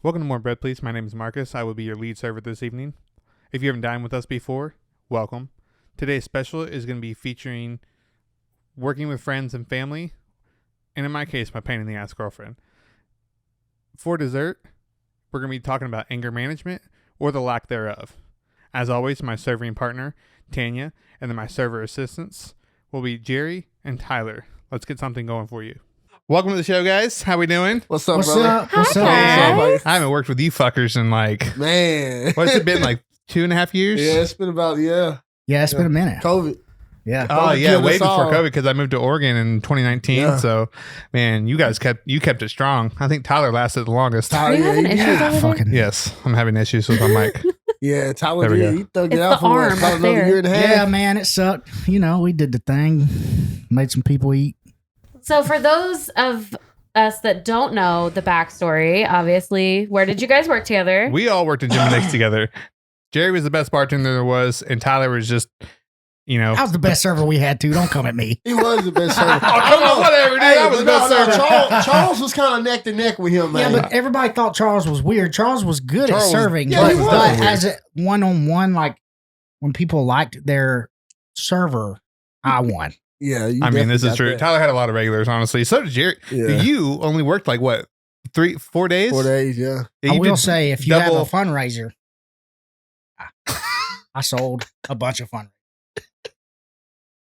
Welcome to More Bread, Please. My name is Marcus. I will be your lead server this evening. If you haven't dined with us before, welcome. Today's special is going to be featuring working with friends and family, and in my case, my pain in the ass girlfriend. For dessert, we're going to be talking about anger management or the lack thereof. As always, my serving partner, Tanya, and then my server assistants will be Jerry and Tyler. Let's get something going for you. Welcome to the show, guys. How we doing? What's up, What's brother? up? What's Hi, up? guys. I haven't worked with you fuckers in Man. what's it been, 2.5 years? Yeah, it's been about, Yeah, it's been a minute. COVID. Yeah. Oh COVID yeah, killed way us before all. COVID because I moved to Oregon in 2019. Yeah. So, man, you guys kept it strong. I think Tyler lasted the longest. Tyler, Are you having he issues did. over there? Fucking Yes, I'm having issues with my mic. Yeah, Tyler There we did. go. He thugged it It's out the for what, arm about up another there. year and a half. yeah, man, it sucked. You know, we did the thing, made some people eat. So, for those of us that don't know the backstory, obviously, where did you guys work together? We all worked at Jim and Nick's together. Jerry was the best bartender there was, and Tyler was just, I was the best server we had too. Don't come at me. He was the best server. Oh, come on, whatever, dude. I was the best server. Charles was kind of neck to neck with him, man. Yeah, but everybody thought Charles was weird. Charles was good Charles at was- serving, yeah, he but, was but weird. as a one-on-one, like when people liked their server, I won. yeah, you I mean, this is definitely true. got Tyler had a lot of regulars, honestly. So did Jerry. that. Yeah. You only worked 4 days? 4 days, yeah. Yeah, I you will did say, if you have a double- fundraiser, I sold a bunch of fundraisers.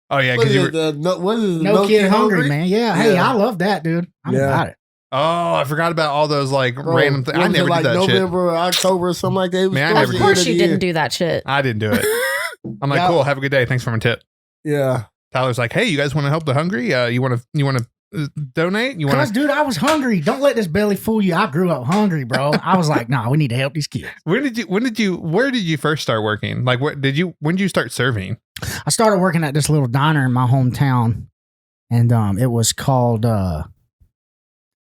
Oh yeah, What because is you it, were. what is it, No kid hungry, man. Yeah. Hey, Yeah. I love that, dude. I'm Yeah. about it. Oh, I forgot about all those Bro, random things. I what was it, never like did that shit. November or October or something like that. It was Man, I towards never the did. Of end course, the you year. didn't do that shit. I didn't do it. I'm like, Yeah. cool. Have a good day. Thanks for my tip. Yeah. Tyler's like, hey, you guys want to help the hungry? You want to donate? You want Because, to? dude, I was hungry. Don't let this belly fool you. I grew up hungry, bro. I was like, nah, we need to help these kids. Where did you first start working? When did you start serving? I started working at this little diner in my hometown, and it was called I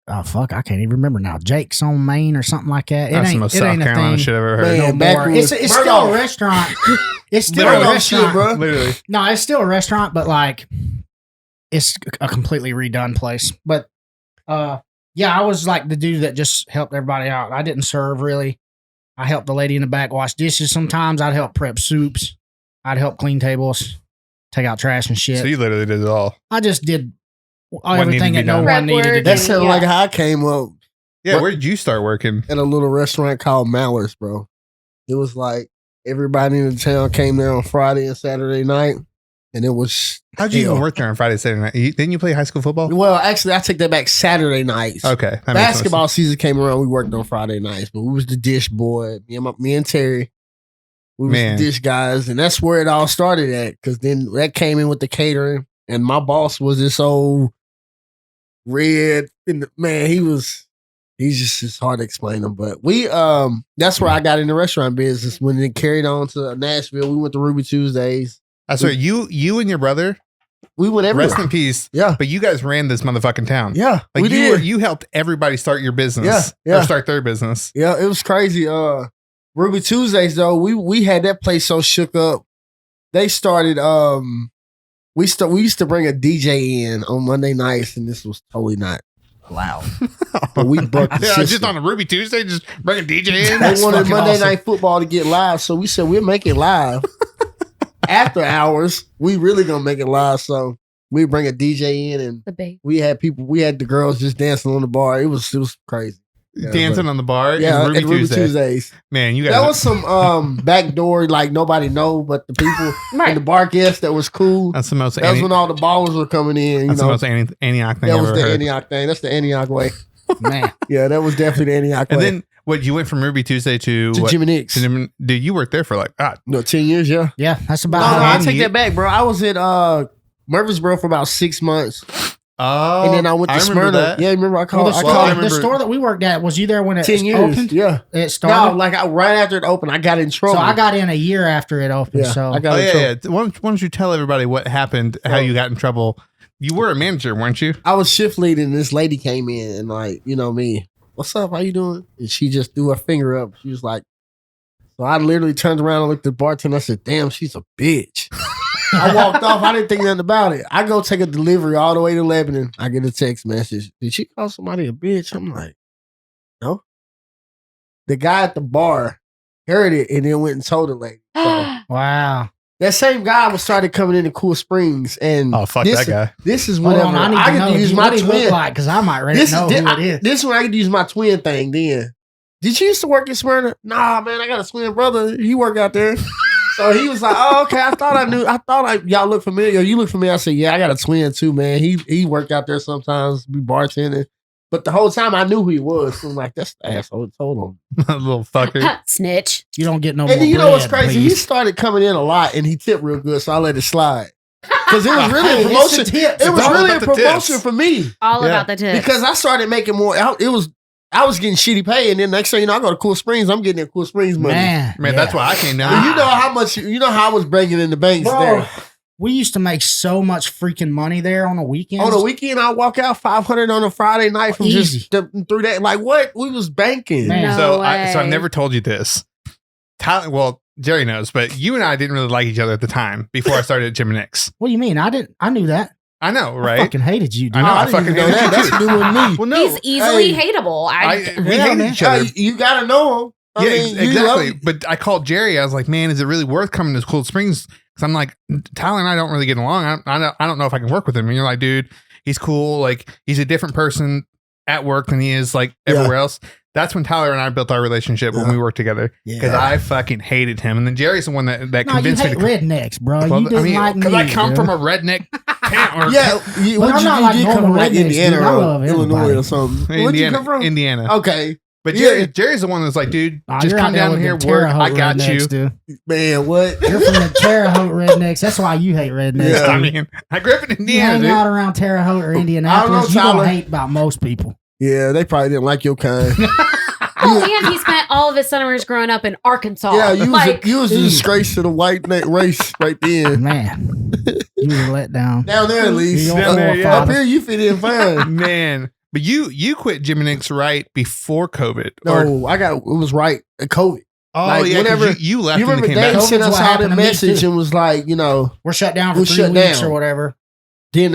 can't even remember now. Jake's on Main or something like that. That's the most it South ain't a Carolina thing shit I've ever heard. Man, no back more. when It's it was still a Murdoch. restaurant. It's still Literally. a Murdoch shit, restaurant. bro. Literally. No, it's still a restaurant, but it's a completely redone place. But yeah, I was like the dude that just helped everybody out. I didn't serve really. I helped the lady in the back wash dishes. Sometimes I'd help prep soups. I'd help clean tables, take out trash and shit. So you literally did it all. I just did What everything needed to that be no done. one needed to Prep do. work. That sounded Yeah. like how I came up Yeah. What- Where did you start working? at a little restaurant called Mallard's, bro. It was like everybody in the town came there on Friday and Saturday night, and it was How'd you even hell. work there on Friday, Saturday night? Didn't you play high school football? Well, actually, I take that back. Saturday nights. Okay. that makes more Basketball season came around. We worked on Friday nights, but we was the dish boy. Me and Terry. We was Man. the dish guys, and that's where it all started at. Because then that came in with the catering, and my boss was this old red. Man, he's just it's hard to explain him. But we that's where I got in the restaurant business. When it carried on to Nashville, we went to Ruby Tuesdays. I swear, you and your brother, We went everywhere. rest in peace. Yeah, But you guys ran this motherfucking town. yeah, Like we you did. you helped everybody start your business. Yeah, yeah. Or start their business. Yeah, it was crazy. Ruby Tuesdays though, we had that place so shook up. They started we used to bring a DJ in on Monday nights, and this was totally not allowed. But we bucked the Yeah, system. just on a Ruby Tuesday, just bring a DJ in. They That's wanted fucking Monday awesome. Night Football to get live, so we said we'll make it live. After hours, we really gonna make it live. So we bring a DJ in, and The babe. we had the girls just dancing on the bar. It was crazy. Yeah, Dancing on the bar. Yeah, and at Ruby Tuesdays. Man, you guys. That was some backdoor, like nobody know, but the people and the Right. bar guests that was cool. that's the most. That was when all the ballers were coming in. You that's the know, most Antioch thing that I've was ever the heard. Antioch thing. That's the Antioch way. Man, Yeah, that was definitely the Antioch And way. then what? You went from Ruby Tuesday to to what? Jimmy Nicks. Dude, you worked there for No, 10 years, yeah. yeah, that's No, about no, how I man, take you- that back, bro. I was at Murfreesboro for about 6 months, Oh, and then I went to remember Smyrna. that. Yeah, remember I Well, called. the, I store, called I remember- the store that we worked at, was you there when it 10 years. opened? Yeah. It No, started? like right after it opened, I got in trouble. So I got in a year after it opened. Yeah, so I got Oh in yeah, trouble. yeah. Why don't you tell everybody what happened? How Well- you got in trouble? You were a manager, weren't you? I was shift leading, and this lady came in, and like, you know me, what's up? How you doing? And she just threw her finger up. She was like, so I literally turned around and looked at the bartender. I said, damn, she's a bitch. I walked off. I didn't think nothing about it. I go take a delivery all the way to Lebanon. I get a text message. Did she call somebody a bitch? I'm like, no. the guy at the bar heard it and then went and told the lady. So, Wow. that same guy was started coming into Cool Springs, and Oh, fuck this, that guy. This is Hold whenever on, I need I to get know to use what my he look twin. like because I might ready This know is who it is. this is when I get to use my twin thing. Then did you used to work in Smyrna? Nah, man, I got a twin brother. He work out there. So he was like, "Oh, okay. I thought y'all look familiar. You look familiar." I said, "Yeah, I got a twin too, man. He work out there sometimes, be bartending." But the whole time I knew who he was. So I'm like, "That's the asshole." Told him. Little fucker. Snitch. You don't get no And more then you know what's bread, crazy? He please. started coming in a lot, and he tipped real good, so I let it slide. Because it was really Hey, a it's promotion. the tips. It was It's all really a about the promotion tips. for me. All Yeah. about the tips. Because I started making more. I was getting shitty pay, and then next thing you know, I go to Cool Springs. I'm getting that Cool Springs money. Man, Man, yeah. that's why I came And down. you know how much. You know how I was breaking in the banks Bro, there. we used to make so much freaking money there on the weekends. On the weekend, I walk out $500 on a Friday night from Easy. just through that. Like what? We was banking. Man. No So way. I've never told you this. Well, Jerry knows, but you and I didn't really like each other at the time before I started at Jim and Nick's. What do you mean? I knew that. I know, I right? fucking hated you, dude. I know. I I didn't fucking even know hated that. you That's too. new with me. Well, no, He's easily hey. hateable. we Yeah, hated man. each other. You gotta know him. I mean, you exactly. love- But I called Jerry. I was like, "Man, is it really worth coming to Cold Springs?" Because I'm like, Tyler and I don't really get along. I don't know if I can work with him. And you're like, dude, he's cool. Like, he's a different person at work than he is like everywhere else. That's when Tyler and I built our relationship when we worked together. Because Yeah. I fucking hated him, and then Jerry's the one that No, you convinced me hate to. rednecks, bro. Well, you didn't like me. because I come dude. from a redneck town. Or Yeah, you, But what I'm you, not you like did come normal from like rednecks, Indiana dude. I or love Illinois everybody. or something. Where'd you Indiana, come from? Indiana. Okay, But Yeah. Jerry's the one that's like, dude, Nah, just you're come out there down with here, the work. Terre I Haute got you. rednecks, dude. man, what? You're from the Terre Haute rednecks. That's why you hate rednecks. Yeah. I dude. mean, I grew up in You Indiana, hang dude. out around Terre Haute or Indianapolis, you Tyler. don't hate about most people. Yeah, they probably didn't like your kind. Oh, and he spent all of his summers growing up in Arkansas. Yeah, you like, was a disgrace to the white race right then. Man, you were let down. Down there, at least. Your Down there, yeah. Up here, you fit in fine. Man, but you quit Jim and Nick's right before COVID. Or, No, it was right at COVID. oh like, yeah, 'cause whenever- you left You and remember came Dave back. COVID's sent us what out happened a to me, message too. and was like, We're shut down for We 3 shut weeks down. or whatever. then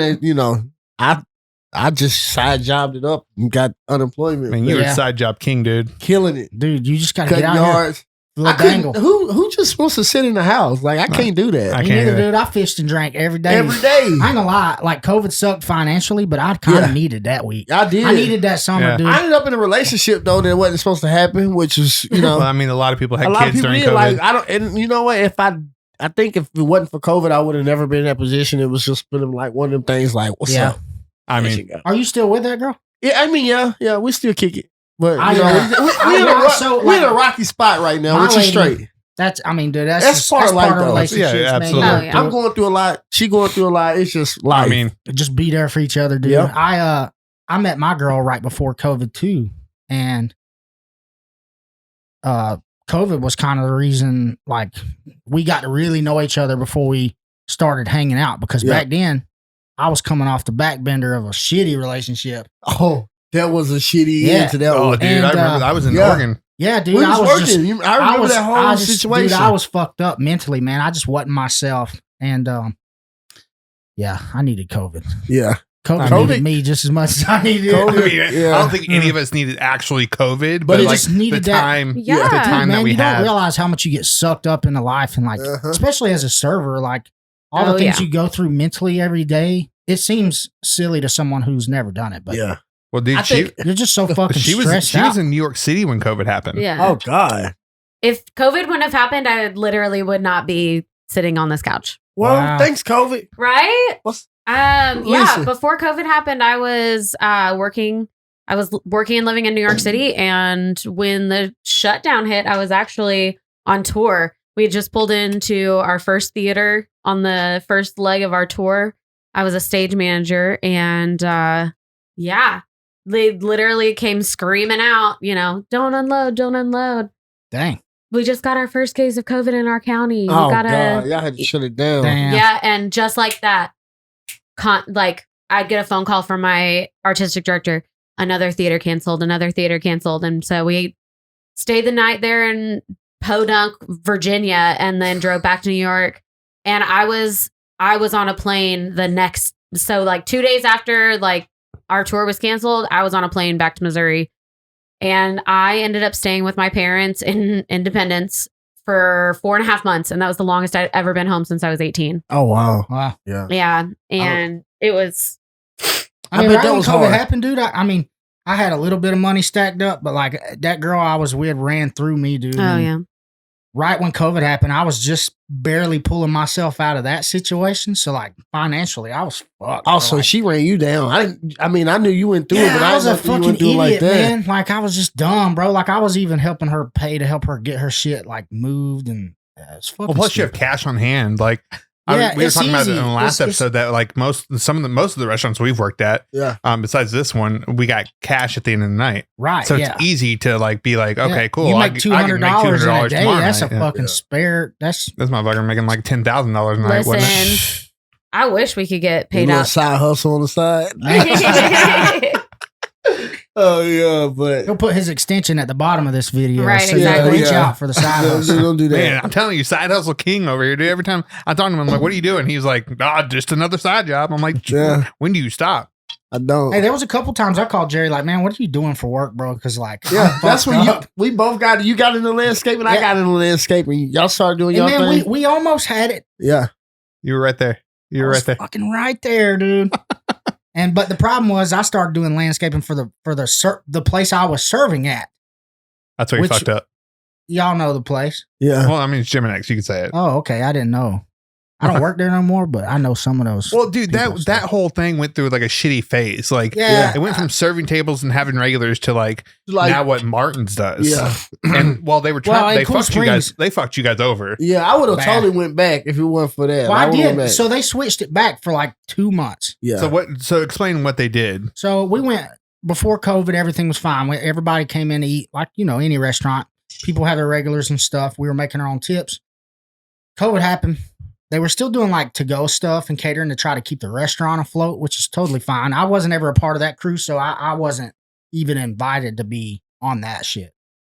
I just side jobbed it up and got unemployment. Man, you were Yeah. a side job king, dude. killing it. Dude, you just got to Cutting get out here. yards. I Little couldn't, dangle. who just wants to sit in the house? Like I can't do that. I Me can't neither, either. dude. I fished and drank every day. Every day. I ain't gonna lie. Like, COVID sucked financially, but I kind of Yeah. needed that week. I did. I needed that summer, Yeah. dude. I ended up in a relationship though that wasn't supposed to happen, which is Well, I mean, a lot of people had a lot of kids people during did. COVID. Like I don't, and you know what? I think if it wasn't for COVID, I would have never been in that position. It was just been like one of them things. Like, what's Yeah. up? I There mean, she go. Are you still with that girl? Yeah, we still kick it, but I, you know, I- we in a I- so, we in a like, rocky spot right now, my which is lady- straight. That's, I mean, dude, that's That's just, part that's of life, part of though. relationships, Yeah, man. You absolutely. gotta Oh, yeah. do I'm it. going through a lot. She going through a lot. It's just life. I mean, Just be there for each other, dude. Yep. I met my girl right before COVID too, and COVID was kind of the reason like we got to really know each other before we started hanging out because Yeah. back then I was coming off the back bender of a shitty relationship. Oh, that was a shitty Yeah. end to that oh, one. dude, And, I remember I was in yeah. Oregon. Yeah, dude, We I was was working. just I remember that whole situation. Dude, I was fucked up mentally, man. I just wasn't myself, and yeah, I needed COVID. yeah. COVID, COVID- needed me just as much as I needed I, it. COVID. mean, Yeah. I don't think any of us needed actually COVID, But but it like just needed the that- time, Yeah. the Dude, time that Man, we you had. don't realize how much you get sucked up into life, and like, Uh-huh. especially as a server, like all the Oh, things yeah. you go through mentally every day. It seems silly to someone who's never done it, but Yeah. Well, dude, I think you're just so fucking she was stressed she out. was in New York City when COVID happened. yeah. Oh God. If COVID wouldn't have happened, I literally would not be sitting on this couch. Well, Wow. thanks, COVID. Right? What's Yeah. Listen. Before COVID happened, I was working. I was working and living in New York City, and when the shutdown hit, I was actually on tour. We had just pulled into our first theater on the first leg of our tour. I was a stage manager, and yeah, they literally came screaming out, don't unload, don't unload. Dang. We just got our first case of COVID in our county. You Oh gotta, God, y'all had to shut it down. Damn. yeah, and just like that, I'd get a phone call from my artistic director. Another theater canceled. And so we stayed the night there in Podunk, Virginia, and then drove back to New York. And I was on a plane so like 2 days after like our tour was canceled, I was on a plane back to Missouri. And I ended up staying with my parents in Independence for 4.5 months. And that was the longest I'd ever been home since I was 18. Oh wow. Wow. Yeah. Yeah. And it was, I mean, bet right that when was COVID hard. happened, dude, I mean, I had a little bit of money stacked up, but like that girl I was with ran through me, dude. oh, And yeah. right when COVID happened, I was just barely pulling myself out of that situation. So like financially, I was fucked. Also, Like, she ran you down. I mean, I knew you went through it, but I was a didn't know you fucking went through it idiot, like that. man. Like I was just dumb, bro. Like I was even helping her pay to help her get her shit like moved, and it's fucking. Well, plus you have stupid. cash on hand. Like Yeah, we were it's talking about it in easy. the last It's- episode that like most of the restaurants we've worked at, Yeah. besides this one, we got cash at the end of the night. Right. So yeah. it's easy to like be like, okay, Yeah. cool. You I make can make $200 in a day. tomorrow That's a night. Yeah. fucking Yeah. spare. That's This motherfucker making like $10,000 a night. wasn't it? Listen, I wish we could get A paid little out. side hustle on the side. Oh yeah, but he'll put his extension at the bottom of this video. Right, so you exactly. reach Yeah. out for the side don't, hustle. don't do that. Man, I'm telling you, side hustle king over here, dude. Every time I talk to him, I'm like, what are you doing? He's like, just another side job. I'm like, Yeah. when do you stop? I don't. Hey, there was a couple times I called Jerry like, man, what are you doing for work, bro? Because like, Yeah, I'm that's fucked when up. we both got you got into landscaping. I Yeah. got into landscaping. Y'all started doing And y'all then thing. we almost had it. Yeah, You were right there. You I were was right there. fucking right there, dude. But the problem was I started doing landscaping for the place I was serving at. That's where you Which- fucked up. Y'all know the place. yeah. Well, I mean, it's Geminex. You can say it. Oh, okay. I didn't know. I don't work there no more, but I know some of those. Well, dude, people, so- that whole thing went through like a shitty phase. Like, Yeah. it went from serving tables and having regulars to like, Like now what Martin's does. yeah, And while they were Well, trying, in they Cool fucked you guys. Springs- They fucked you guys over. yeah. I would have Bad. totally went back if it wasn't for that. Well, I would've went did. back. So they switched it back for like 2 months. yeah. So what? So explain what they did. So we went before COVID. Everything was fine. Everybody came in to eat, like any restaurant. People have their regulars and stuff. We were making our own tips. COVID happened. They were still doing like to-go stuff and catering to try to keep the restaurant afloat, which is totally fine. I wasn't ever a part of that crew, so I wasn't even invited to be on that shit,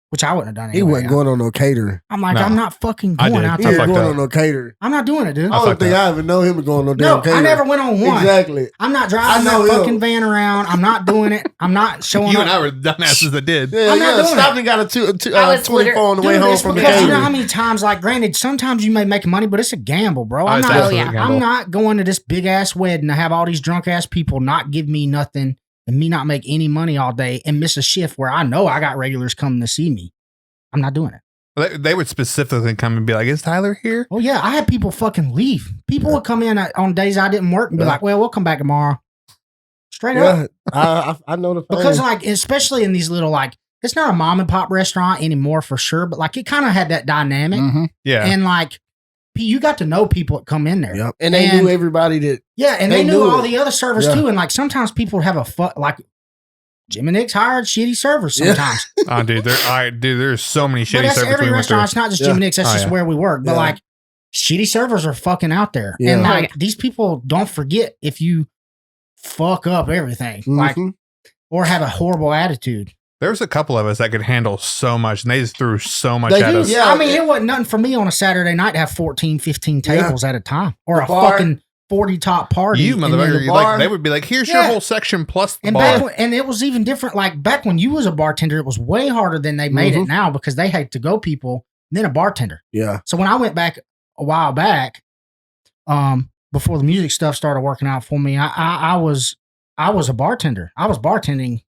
which I wouldn't have done He anyway. wasn't going on no catering. I'm like, No. I'm not fucking I going did. out He I there. wasn't fucked going up. on no catering. I'm not doing it, dude. I fucked don't think up. I even know him to go on no damn No, catering. I never went on one. Exactly. I'm not driving I know that him. fucking van around. I'm not doing it. I'm not showing You up. and I were dumbasses that did. Yeah, I'm not yeah. doing Stopped it. and got I was 24 on the way Dude, home it's from the because you know catering. how many times, like, granted, sometimes you may make money, but it's a gamble, bro. Oh, I'm it's not. absolutely yeah. a gamble. I'm not going to this big ass wedding to have all these drunk ass people not give me nothing and me not make any money all day and miss a shift where I know I got regulars coming to see me. I'm not doing it. They would specifically come and be like, "Is Tyler here?" Oh yeah, I had people fucking leave. People would come in on days I didn't work and be Yeah. like, "Well, we'll come back tomorrow." Straight up. Yeah, I know the Because thing. like, especially in these little like, it's not a mom and pop restaurant anymore for sure, but like it kind of had that dynamic. Mhm. Yeah. And like, you got to know people that come in there. Yep. And they And- knew everybody that. Yeah, and They they, knew knew all it. the other servers Yeah. too. And like sometimes people would have like Jim and Nick's hired shitty servers Yeah. sometimes. Oh, dude, there's so many But shitty that's servers every we went through. restaurant. It's not just Yeah. Jim and Nick's. That's Oh, just yeah. where we work. But Yeah. like shitty servers are fucking out there. Yeah. And Oh, like yeah. these people don't forget if you fuck up everything. Like Mhm. or have a horrible attitude. There was a couple of us that could handle so much, and they just threw so much They at do, us. yeah. I mean, it wasn't nothing for me on a Saturday night to have 14, 15 Yeah. tables at a time. Or The a bar- fucking 40 top party. You and then motherfucker, the you bar- like they would be like, "Here's your Yeah. whole section plus the And bar." back when, and it was even different. Like back when you was a bartender, it was way harder than they made Mhm. it now because they had to go people then a bartender. Yeah. So when I went back a while back, before the music stuff started working out for me, I was a bartender. I was bartending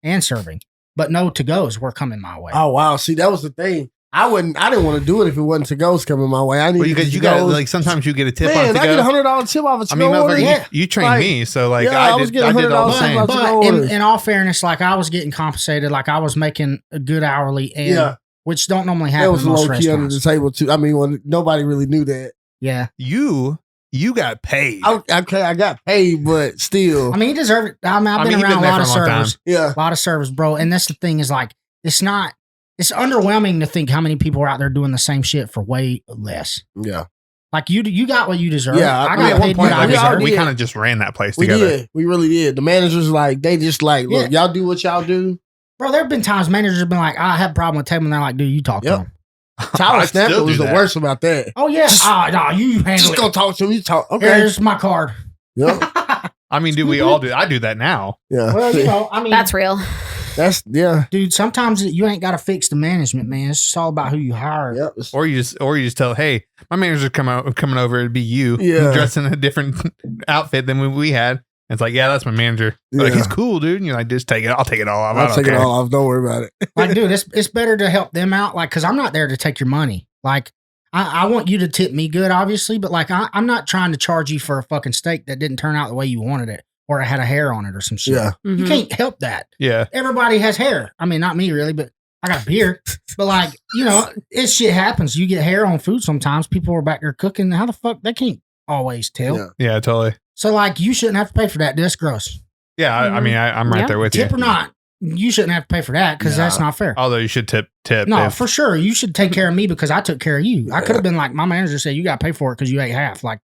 and serving, but no to goes were coming my way. Oh wow. See, that was the thing. I didn't want to do it if it wasn't to goes coming my way. I well, needed you got to-goes. like sometimes you get a tip Man, on to I get go. $100 tip off a I mean, to-go order. motherfucker, Yeah. you trained Like, me, so like yeah, I I was did getting all the $100 same. off. But to-go in, orders. in all fairness, like I was getting compensated, like I was making a good hourly, and Yeah. which don't normally That happen was in most low key under the restaurants. table too. I mean, when nobody really knew that. Yeah, You got paid. Okay, I got paid, but still. I mean, he deserved it. I mean, I've been you've around a there lot of for a long time. servers. Yeah. A lot of service, bro. And that's the thing is like, it's underwhelming to think how many people are out there doing the same shit for way less. Yeah. Like you got what you deserve. Yeah, I I I got mean, at one paid point, what I like, we deserve. already we did. kind of just ran that place We together. did. We really did. The managers they just like, look, y'all do what y'all do. Bro, there have been times managers have been like, I have a problem with table, and they're like, dude, you talk Yep. to him. Tyler I Snapper still was do the that. worst about that. Oh yeah, Just- no, you handle Just it. go talk to him. You talk. Okay. Here's my card. Yep. I mean, do we all do? I do that now. Yeah. Well, you know, I mean, That's real. That's Dude, sometimes you ain't got to fix the management, man. It's just all about who you hire. Yep. Or you just tell, hey, my manager's coming over to be you, Yeah. dressed in a different outfit than we had. And it's like, yeah, that's my manager. Like, Yeah. he's cool, dude. And you're like, just take it. I'll take it all off. I I'll don't take care. it all off. Don't worry about it. Like, dude, it's better to help them out. Like, because I'm not there to take your money. Like, I want you to tip me good, obviously, but like, I'm not trying to charge you for a fucking steak that didn't turn out the way you wanted it, or it had a hair on it or some shit. Yeah. You Mhm. can't help that. Yeah. Everybody has hair. I mean, not me really, but I got a beard. But like, it shit happens. You get hair on food sometimes. People are back there cooking. How the fuck? They can't always tell. Yeah. Yeah, totally. So like, you shouldn't have to pay for that. That's gross. Yeah. I mean, I'm right Yeah. there with you. Tip or not, you shouldn't have to pay for that because Nah. that's not fair. Although you should tip. No, if- for sure. You should take care of me because I took care of you. I could have been like, my manager said, you got to pay for it because you ate half. Like,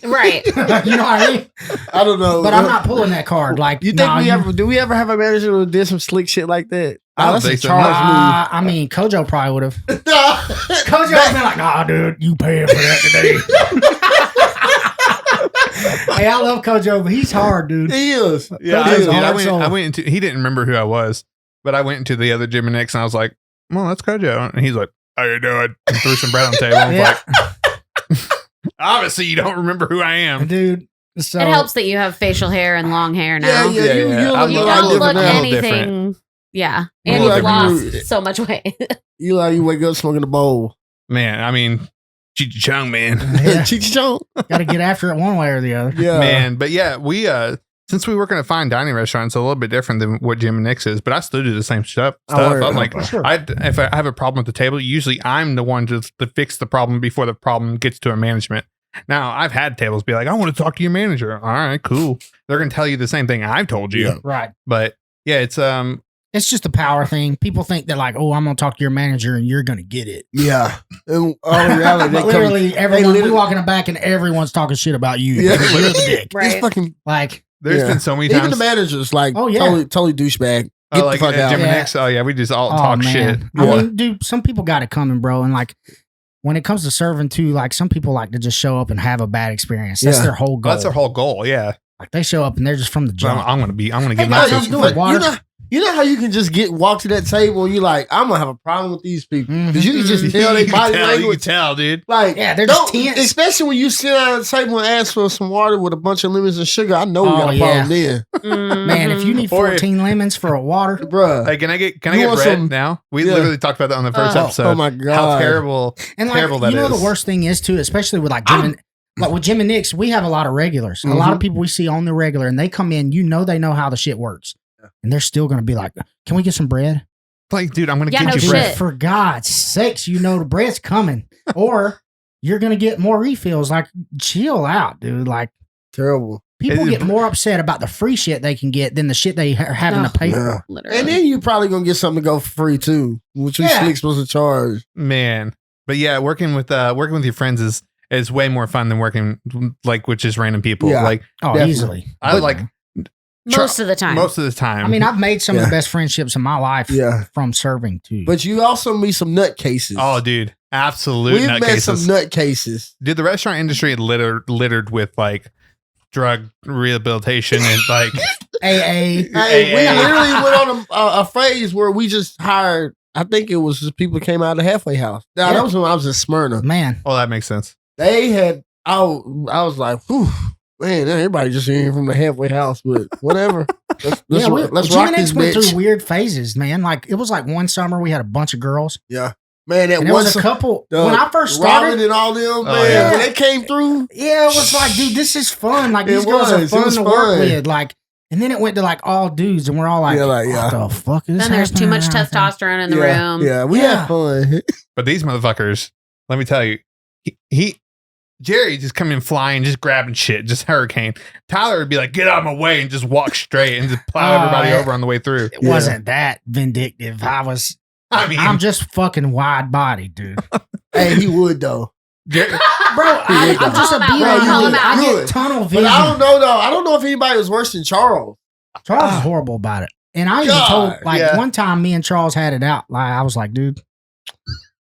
Right. you know what I mean? I don't know. But I'm not pulling that card. Like, You think nah, do we ever have a manager who did some slick shit like that? I don't that's a think so. charge I mean, Kojo probably would have. move. Kojo would have been like, nah, dude, you paying for that today. Hey, I love Kojo, but he's hard, dude. He is. Yeah, That is dude, hard I went. soul. I went into. He didn't remember who I was, but I went into the other Jim and Nick's, and I was like, "Well, that's Kojo," and he's like, "How you doing?" And threw some bread on the table. I was Yeah. like, "Obviously, you don't remember who I am." Dude, so It helps that you have facial hair and long hair now. Yeah, Yeah, you yeah. look I'm You a a lot don't different look now. any- anything. Yeah. I'm a And little you've different. lost so much weight. You like you wake up smoking a bowl. Man, I mean, Cheech Chung, man, Yeah. Cheech Chong. got to get after it one way or the other. Yeah. man. But yeah, we since we work in a fine dining restaurant, it's a little bit different than what Jim and Nick's is. But I still do the same stuff. worry. I'm like, For sure. if I have a problem at the table, usually I'm the one to fix the problem before the problem gets to a management. Now, I've had tables be like, I want to talk to your manager. All right, cool. They're going to tell you the same thing I've told you. Yeah. Right. But yeah, It's just a power thing. People think that like, oh, I'm gonna talk to your manager and you're gonna get it. Yeah. And all in reality, But they come, literally, everyone we literally- walk in the back and everyone's talking shit about you. Yeah. You're the dick. it's Right. fucking Like, there's Yeah. been so many even times. the managers like Oh, yeah. totally douchebag. Get Oh, like the fuck out. Jim and Yeah. Nick's. Oh, yeah, we just all oh talk man. shit. I Yeah. mean, dude, some people got it coming, bro. And like, when it comes to serving too, like some people like to just show up and have a bad experience. That's Yeah. their whole goal. That's their whole goal. Yeah. Like they show up and they're just from the So jump. I'm going to Hey, give guys, my let's two do cents. it. Water. You know how you can just walk to that table and you like, I'm gonna have a problem with these people. Because you can just tell their You body can tell, you can language. tell, dude. Like, Yeah, they're just don't- tense. especially when you sit down at the table and ask for some water with a bunch of lemons and sugar. I know we Oh, got a yeah. problem there, Man, if you need Or- 14 lemons for a water, bruh. Hey, can I get You bread want some- now? We Yeah. literally talked about that on the first Oh. episode. Oh my god! How terrible. and like Terrible that you know is. the worst thing is too, especially with like Jim and like with Jim and Nick's, we have a lot of regulars. A lot of people we see on the regular, and they come in. You know they know how the shit works, and they're still going to be like, "Can we get some bread?" Like, dude, I'm going to Yeah, get no you shit. bread. For God's sakes, you know the bread's coming, or you're going to get more refills. Like, chill out, dude. Like, Terrible. people It- get more upset about the free shit they can get than the shit they are having to Oh. pay Yeah. for. Literally. And then you probably gonna get something to go for free too, which we Yeah. slick supposed to charge. Man. But yeah, working with your friends is way more fun than working like with just random people. Yeah. Like Oh, Definitely. easily. I But- like most of the time. most of the time. I mean, I've made some of Yeah. the best friendships in my life Yeah, from serving too. but you also meet some nutcases. oh, dude, absolute we've met nutcases. some nutcases. Dude, the restaurant industry littered with like drug rehabilitation and like AA. Hey, we Yeah. literally went on a phase where we just hired. I think it was just people that came out of the halfway house. Now Yeah. that was when I was in Smyrna. Man, oh, that makes sense. They had. I was like, whew, man, everybody just in from the halfway house, but whatever. Let's let's Jim rock and this Nick's went bitch. through weird phases, man. Like it was like one summer we had a bunch of girls, Yeah, man, that and there was a one couple. When I first started, Robin and all them, Oh, man, yeah. when they came through, yeah, it was like, dude, this is fun. Like It these girls are was. It fun was to fun. work with. Like, and then it went to like all dudes, and we're all like, Yeah, like, what the fuck is then there's too much happening? testosterone in the yeah, room. yeah, we Yeah. had fun. But these motherfuckers, let me tell you, he Jerry just come in flying, just grabbing shit, just hurricane. Tyler would be like, "Get out of my way," and just walk straight and just plow Oh, everybody yeah. over on the way through. It wasn't that vindictive. I mean, I'm just fucking wide bodied, dude. Hey, he would though. Bro, I'm just a Call him out, beat bro. on Call you. him out. I Good. get tunnel But vision. I don't know though. I don't know if anybody was worse than Charles. Charles is horrible about it. And I even God, told, like, yeah. one time me and Charles had it out. Like, I was like, dude,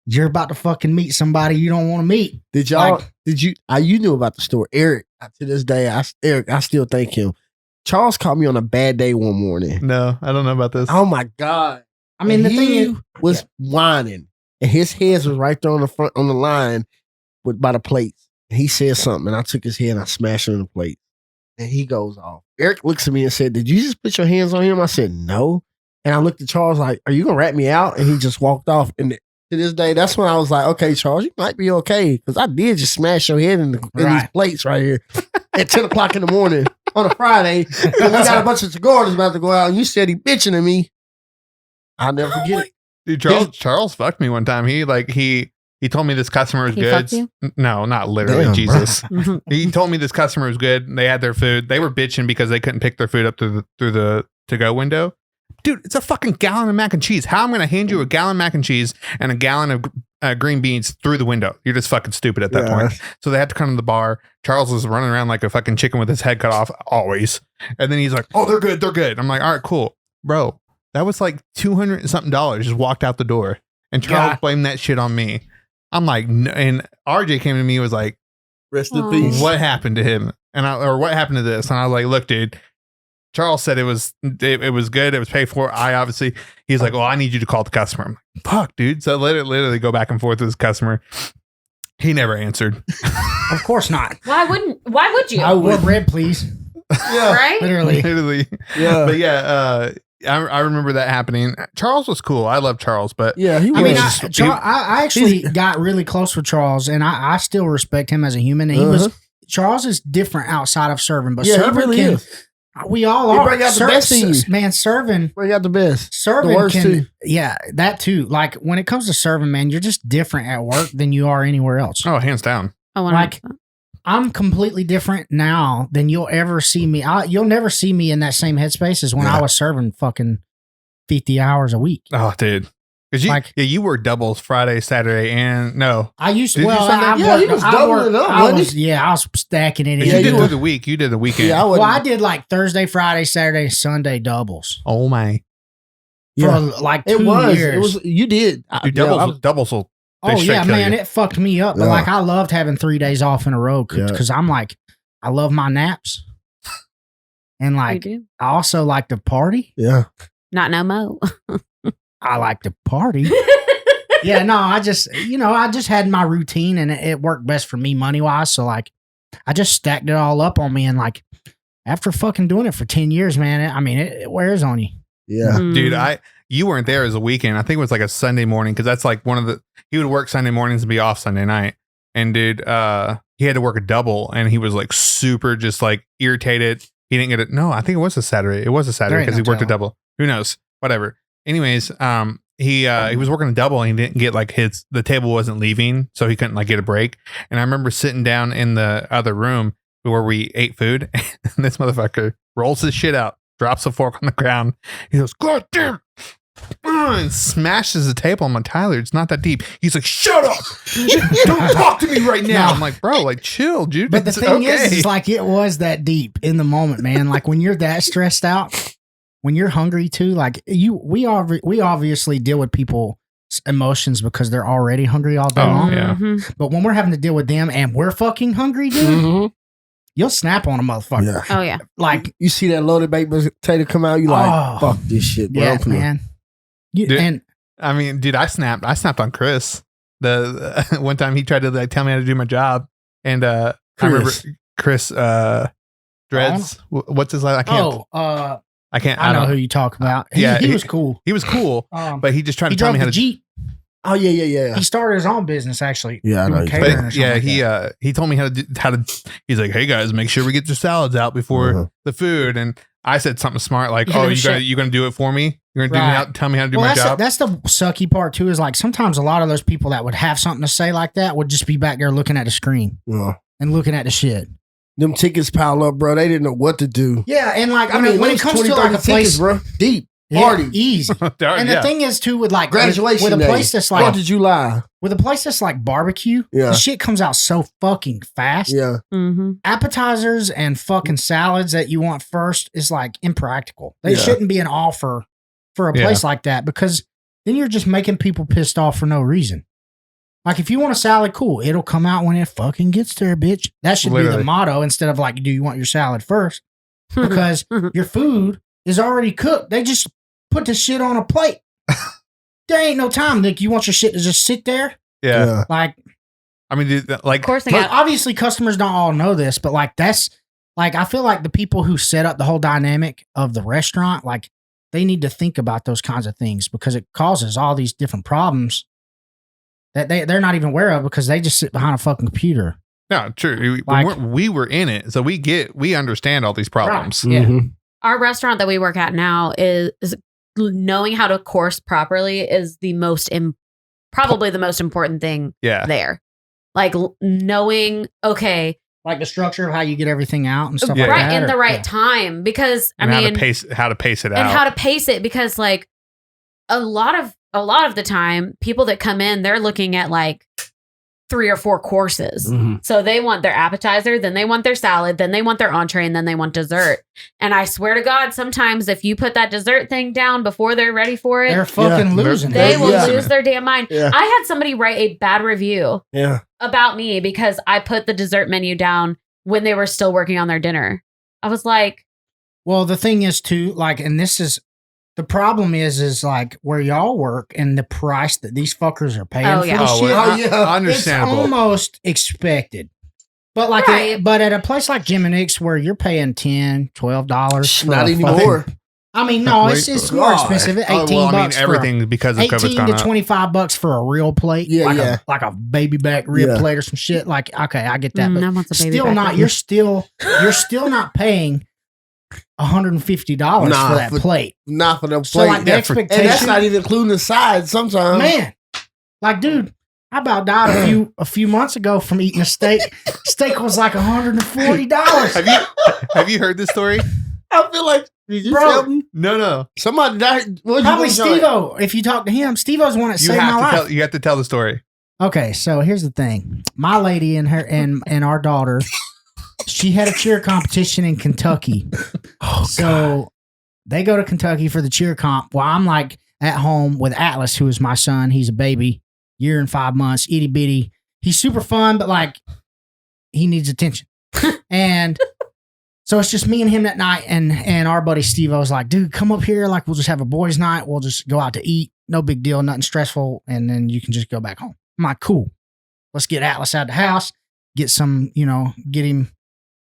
you're about to fucking meet somebody you don't want to meet. Did y'all? Like- did you? You knew about the story, Eric. To this day, Eric, I still thank him. Charles caught me on a bad day one morning. No, I don't know about this. Oh my God. I mean, the thing he is, was whining, and his head was right there on the front on the line by the plates. And he said something, and I took his head and I smashed it on the plate. And he goes off. Eric looks at me and said, "Did you just put your hands on him?" I said, "No." And I looked at Charles like, "Are you gonna rat me out?" And he just walked off. And to this day, that's when I was like, "Okay, Charles, you might be okay," because I did just smash your head in these Right. plates right here at 10 o'clock in the morning on a Friday. And we got a bunch of cigars about to go out, and you said he bitching at me. I'll never forget it. Dude, Charles fucked me one time. He told me this customer was He good. fucked you? No, not literally. Damn, Jesus. Mhm. He told me this customer was good. And they had their food. They were bitching because they couldn't pick their food up through the to-go window. Dude, it's a fucking gallon of mac and cheese. How am I going to hand you a gallon of mac and cheese and a gallon of green beans through the window? You're just fucking stupid at that point. So they had to come to the bar. Charles was running around like a fucking chicken with his head cut off, always. And then he's like, "Oh, they're good. They're good." I'm like, "All right, cool." Bro, that was like $200 and something. Just walked out the door. And Charles Yeah. blamed that shit on me. I'm like, no. And RJ came to me and was like, Rest in Aw. peace. "What happened to him?" Or what happened to this? And I was like, "Look, dude, Charles said it was good. It was paid for. He's like, well, I need you to call the customer." I'm like, "Fuck, dude." So literally go back and forth with this customer. He never answered. of course not. Why would you? I would. More bread, please. Yeah. Right? Literally. Literally. Yeah. But yeah, I remember that happening. Charles was cool. I love Charles, but Yeah, he was. I mean, just- I actually got really close with Charles, and I still respect him as a human. And he was Charles is different outside of serving, but Yeah, he serving really can. is. We all He are. bring out the best in you. Man, serving Bring out the best. serving The worst can. too. Yeah, that too. Like when it comes to serving, man, you're just different at work than you are anywhere else. oh, hands down. Oh, Like, 100%. I'm completely different now than you'll ever see me. You'll never see me in that same headspace as when Yeah. I was serving fucking 50 hours a week. Oh, dude. Because you work doubles Friday, Saturday, and no. I used to. Did you Well, Sunday? I Yeah, worked, he was I doubling worked- it up, I wasn't was, yeah, I was stacking it in. You Yeah, did you through the week. You did the weekend. Yeah, I Well, wouldn't. I did like Thursday, Friday, Saturday, Sunday doubles Oh my. for Yeah. like It 2 was. years. It was. You did. Dude, Yeah, doubles, I was- doubles will. they Oh straight yeah, kill man, you. it fucked me up. But Yeah. like, I loved having 3 days off in a row Yeah. because I'm like, I love my naps, and You like, do. I also like to party. Yeah. Not no mo. I like to party. Yeah, no, I just had my routine and it worked best for me money wise. So like, I just stacked it all up on me, and like, after fucking doing it for 10 years, man, it wears on you. Yeah. Dude, Mm. you weren't there as a weekend. I think it was like a Sunday morning because that's like he would work Sunday mornings and be off Sunday night. And dude, he had to work a double and he was like super just like irritated. He didn't get it. No, I think it was a Saturday. It was a Saturday ain't because he no worked a telling. double. Who knows? Whatever. Anyways, he was working a double and he didn't get like the table wasn't leaving, so he couldn't like get a break. And I remember sitting down in the other room where we ate food, and this motherfucker rolls his shit out, drops a fork on the ground. He goes, "God damn!" And smashes the table. I'm like, "Tyler, it's not that deep." He's like, "Shut up! Don't talk to me right now." No. I'm like, "Bro, like, chill, dude." But the It's thing okay." is like, it was that deep in the moment, man. Like when you're that stressed out, when you're hungry too, like we obviously deal with people's emotions because they're already hungry all day Oh, long. yeah. Mhm. But when we're having to deal with them and we're fucking hungry, dude, Mhm. you'll snap on a motherfucker. Yeah. Oh yeah. Like, You see that loaded baked potato come out, you like, Oh. fuck this shit, bro. yeah, I'm finna- man. Dude. And I mean, dude, I snapped on Chris. The one time he tried to like tell me how to do my job, and I remember Chris Dreads. What's his last? I can't. I can't. I know don't who you talk about. Yeah, he he- was cool. He was cool, but he just tried He to tell drove me how the to. Jeep. Oh yeah, yeah, yeah. He started his own business actually. Yeah, I know. doing catering or But something yeah, like that. he told me how to. He's like, "Hey guys, make sure we get your salads out before Uh-huh. the food." And I said something smart like, Yeah, "Oh, shit. you gonna do it for me? You're gonna Right. tell me how to do Well, my that's job." that's the sucky part too. Is like sometimes a lot of those people that would have something to say like that would just be back there looking at the screen Yeah. and looking at the shit. Them tickets pile up, bro. They didn't know what to do. Yeah, and like when it was comes 20, to like 30 a place, tickets, bro, deep yeah, party. easy. And the Yeah. thing is too with like Graduation with a day. place that's 4th like of July. with a place that's like barbecue, Yeah. the shit comes out so fucking fast. Yeah. Mm-hmm. Appetizers and fucking salads that you want first is like impractical. They Yeah. shouldn't be an offer for a place like that because then you're just making people pissed off for no reason. Like if you want a salad, cool. It'll come out when it fucking gets there, bitch. That should be Literally. the motto instead of like, do you want your salad first? because your food is already cooked. They just put the shit on a plate. There ain't no time. Like, you want your shit to just sit there? Yeah. Like, I mean, dude, like, Of course, they but got obviously customers don't all know this, but like that's like I feel like the people who set up the whole dynamic of the restaurant, like they need to think about those kinds of things because it causes all these different problems that they're not even aware of because they just sit behind a fucking computer. no, true. Like- We were in it, so we understand all these problems. Yeah. Mhm. our restaurant that we work at now is knowing how to course properly is the most probably the most important thing Yeah. there. Like knowing, okay, Like the structure of how you get everything out and stuff Yeah. like right that. in the or- right yeah. time because And I mean, how to pace it and out. how to pace it because like a lot of the time people that come in they're looking at like 3 or 4 courses. Mhm. So they want their appetizer, then they want their salad, then they want their entree, and then they want dessert. And I swear to God, sometimes if you put that dessert thing down before they're ready for it, They're fucking Yeah. losing they it. will Yeah. lose their damn mind. Yeah. I had somebody write a bad review Yeah. about me because I put the dessert menu down when they were still working on their dinner. I was like, Well, the thing is too, like, and this is the problem is like where y'all work and the price that these fuckers are paying Oh, for yeah. the Oh, shit. well, yeah. understandable. It's almost expected. But like, Right. but at a place like Jim and Nick's where you're paying $10, $12, for Not a anymore. fucking- I mean, no, it's more God. expensive. $18 well, I mean, bucks everything because of for COVID's 18 gone to up. $25 for a real plate. Yeah, like yeah. like a baby back rib Yeah. plate or some shit. Like, okay, I get that, but I want the baby still back not. rib. You're still not paying $150 Nah, for that for- plate. Not for the So plate. like the yeah, for- and that's expectation, not even including the sides sometimes. man. Like, dude, I about died a few months ago from eating a steak. Steak was like $140. Have you heard this story? I feel like, did you Bro. tell me? No. Somebody died. What Probably you gonna tell Steve-O. If you talk to him, Steve-O's the one that You saved my have to life. tell. You have to tell the story. Okay, so here's the thing. My lady and her and our daughter, she had a cheer competition in Kentucky. So they go to Kentucky for the cheer comp. While I'm like at home with Atlas, who is my son. He's a baby, year and 5 months, itty bitty. He's super fun, but like he needs attention. And so it's just me and him that night. And our buddy Steve, I was like, dude, come up here. Like, we'll just have a boys' night. We'll just go out to eat. No big deal, nothing stressful. And then you can just go back home. I'm like, cool. Let's get Atlas out of the house, get some, get him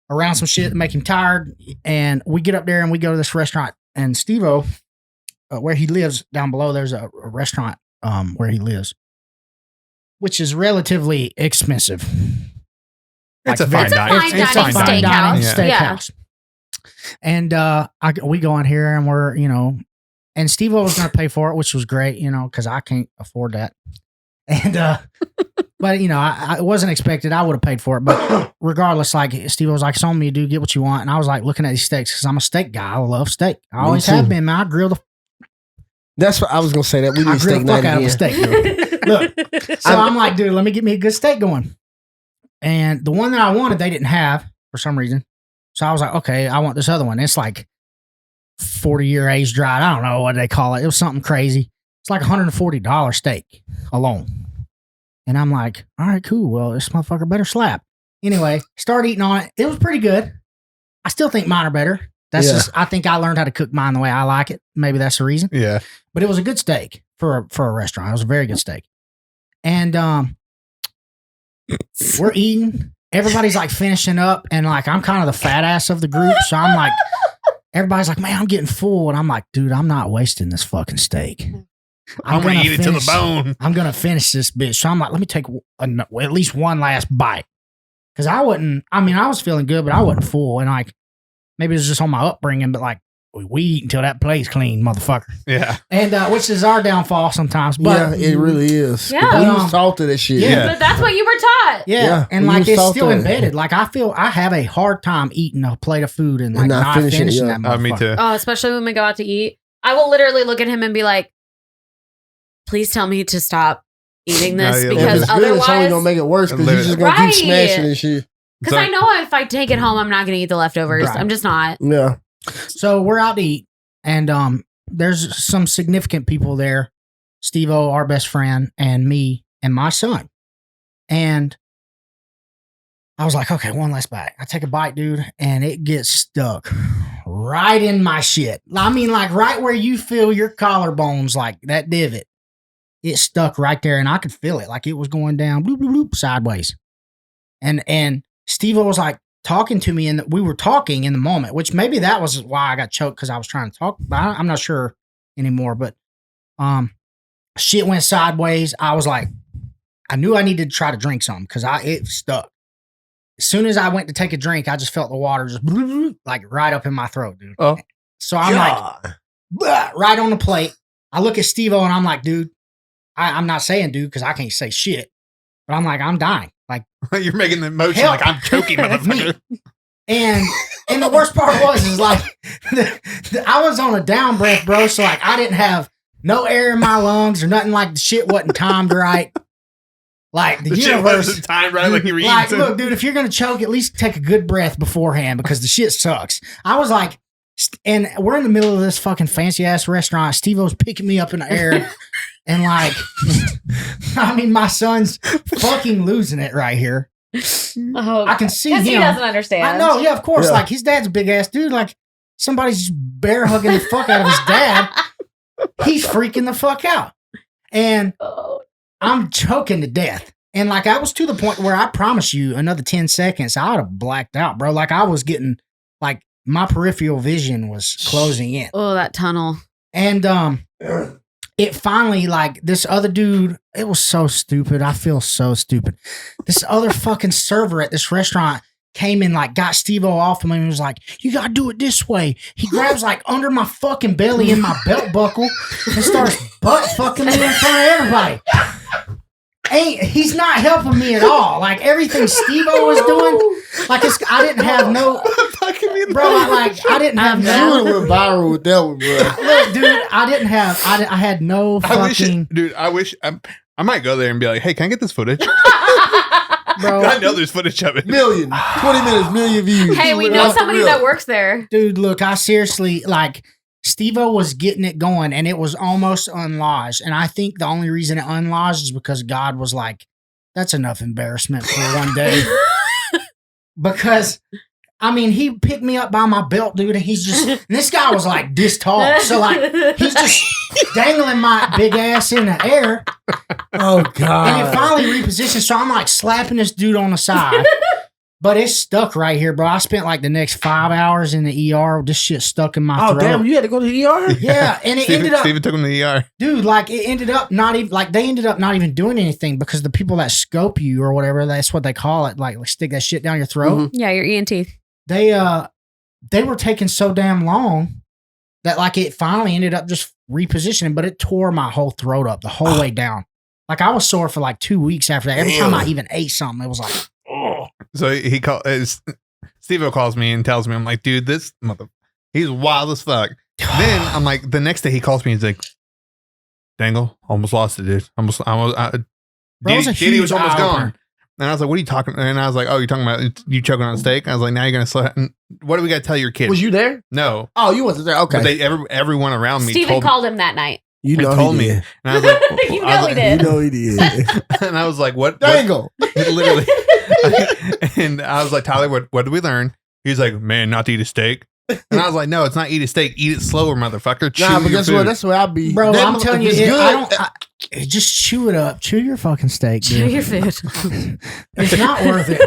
around some shit to make him tired. And we get up there and we go to this restaurant. And Steve-O, where he lives down below, there's a restaurant where he lives, which is relatively expensive. It's a very- fine dining. It's a fine dining dining steakhouse. Yeah. steakhouse. And we go in here and we're, and Steve-O was going to pay for it, which was great, because I can't afford that. And, but it wasn't expected. I would have paid for it, but regardless, like Steve was like, "It's on me, dude. Get what you want." And I was like looking at these steaks because I'm a steak guy. I love steak. I Me always too. have been, man. I grill the That's what I was gonna say. That we I need grill steak the fuck night out of a again. steak. Look, so I'm like, dude, let me get me a good steak going. And the one that I wanted, they didn't have for some reason. So I was like, okay, I want this other one. It's like 40-year aged dried. I don't know what they call it. It was something crazy. It's like $140 steak alone. And I'm like, all right, cool. Well, this motherfucker better slap. Anyway, start eating on it. It was pretty good. I still think mine are better. That's Yeah. just, I think I learned how to cook mine the way I like it. Maybe that's the reason. Yeah. But it was a good steak for a restaurant. It was a very good steak. And we're eating. Everybody's like finishing up, and like I'm kind of the fat ass of the group. So I'm like, everybody's like, man, I'm getting full. And I'm like, dude, I'm not wasting this fucking steak. I'm gonna eat it to the bone. I'm gonna finish this bitch. So I'm like, let me take at least one last bite. Cause I was feeling good, but I wasn't full. And like, maybe it was just on my upbringing, but like, we eat until that plate's clean, motherfucker. Yeah. And which is our downfall sometimes. But Yeah, it really is. Yeah. We was taught to that shit. Yeah. But that's what you were taught. Yeah, Yeah, and we like was it's taught still that. embedded. Like I feel I have a hard time eating a plate of food and like And not not finishing it, finishing yeah. that. Me motherfucker. too. Oh, especially when we go out to eat. I will literally look at him and be like, please tell me to stop eating No, this yeah, If because it's good, it's only otherwise, gonna make it worse because you're just gonna Right. keep smashing and shit. because I know if I take it home, I'm not going to eat the leftovers. Right. I'm just not. Yeah. So we're out to eat, and there's some significant people there. Steve-O, our best friend, and me and my son. And I was like, okay, one last bite. I take a bite, dude, and it gets stuck right in my shit. I mean, like right where you feel your collarbones, like that divot. It stuck right there, and I could feel it, like it was going down, bloop, bloop, bloop, sideways. And Steve was like talking to me, and we were talking in the moment, which maybe that was why I got choked because I was trying to talk. But I'm not sure anymore. But shit went sideways. I was like, I knew I needed to try to drink something because it stuck. As soon as I went to take a drink, I just felt the water just like right up in my throat, dude. Oh. So I'm like, right on the plate. I look at Steve-O and I'm like, dude, I'm not saying dude because I can't say shit. But I'm like, I'm dying. Like You're making the motion Help. like I'm choking, motherfucker. And the worst part is like I was on a down breath, bro. So like I didn't have no air in my lungs or nothing. Like the shit wasn't timed right. Like the shit universe wasn't timed right, like you were like, eating. look, dude, if you're gonna choke, at least take a good breath beforehand because the shit sucks. I was like, and we're in the middle of this fucking fancy ass restaurant. Steve-O's picking me up in the air, and like, I mean, my son's fucking losing it right here. Oh, I can see him. because he doesn't understand. I know, yeah, of course. Yeah. Like his dad's a big ass dude. Like somebody's just bear hugging the fuck out of his dad. He's freaking the fuck out, and Oh. I'm choking to death. And like I was to the point where I promise you another 10 seconds, I would have blacked out, bro. Like I was getting like my peripheral vision was closing in. Oh, that tunnel. And it finally like this other dude, it was so stupid. I feel so stupid. This other fucking server at this restaurant came and like got Steve-O off of me and was like, you gotta do it this way. He grabs like under my fucking belly in my belt buckle and starts butt fucking me in front of everybody. He's not helping me at all. Like everything Steve-O was doing, like I didn't have no, bro. I didn't have You no. would have went viral with that one, bro. Look, dude, I had no fucking. I wish I might go there and be like, hey, can I get this footage? Bro, I know there's footage of it. 20 minutes, million views. Hey, we know somebody that works there. dude, look, I seriously like Steve-O was getting it going and it was almost unlodged. And I think the only reason it unlodged is because God was like, that's enough embarrassment for one day. Because I mean, he picked me up by my belt, dude, and and this guy was like this tall. So like he's just dangling my big ass in the air. Oh, And it God. finally repositioned. So I'm like slapping this dude on the side. But it's stuck right here, bro. I spent like the next 5 hours in the ER. This shit stuck in my Oh, throat. damn. You had to go to the ER? Yeah, and it ended up, Steven took him to the ER. dude, like it ended up not even, like they ended up not even doing anything because the people that scope you or whatever, that's what they call it, like stick that shit down your throat. Yeah, your ENT. They were taking so damn long that like it finally ended up just repositioning, but it tore my whole throat up the whole way down. Like I was sore for like 2 weeks after that. Every time I even ate something, it was like, oh. So he Steve-O calls me and tells me, I'm like, dude, this he's wild as fuck. Then I'm like, the next day he calls me, he's like, Dangle, almost lost it, dude. Bro, it was a Diddy was huge almost eye-opener. gone. And I was like, what are you talking? And I was like, oh, you're talking about you choking on a steak? I was like, now you're going to slow down. What do we got to tell your kids? Was you there? No. Oh, you wasn't there. Okay. But everyone around me Steven called him that night. you he know told he me. did. And I was like, You I was know like- he did. You know he did. and I was like, what? Dangle. Literally. And I was like, Tyler, what did we learn? He's like, man, not to eat a steak. And I was like, no, it's not eat a steak. Eat it slower, motherfucker. Chew Nah, but your guess food. what? That's where I be. Bro, That I'm telling you, it's just chew it up. Chew your fucking steak, Chew dude. your food. It's not worth it.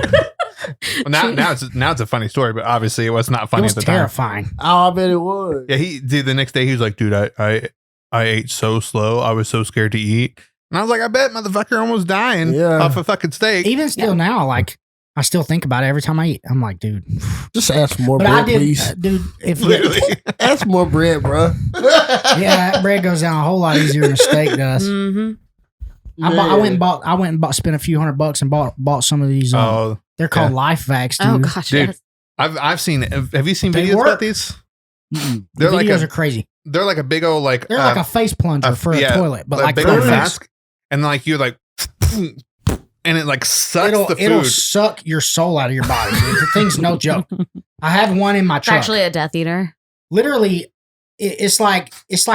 Well, now it's a funny story, but obviously it was not funny It was at the time. terrifying. Oh, I bet it was. Yeah, the next day he was like, dude, I ate so slow. I was so scared to eat. And I was like, I bet motherfucker almost dying Yeah. off a fucking steak. Even still now, like I still think about it every time I eat. I'm like, dude. Just ask for more But I bread, did, please. dude. If Literally. Ask for more bread, bro. yeah, that bread goes down a whole lot easier than a steak does. Mm-hmm. I went and bought, spent a few $100 and bought some of these. Oh, They're called yeah. Life Vacs, dude. Oh gosh, Dude. yes. I've seen it. Have you seen They videos work. about these? Mm-mm. The They're like videos a, are crazy. they're like a big old like They're like a face plunger for a yeah, toilet, but like big for a old face. mask, and like you're like, and it like sucks the It'll food. suck your soul out of your body. Dude. The thing's no joke. I have one in my It's truck. actually a Death Eater. Literally, it's like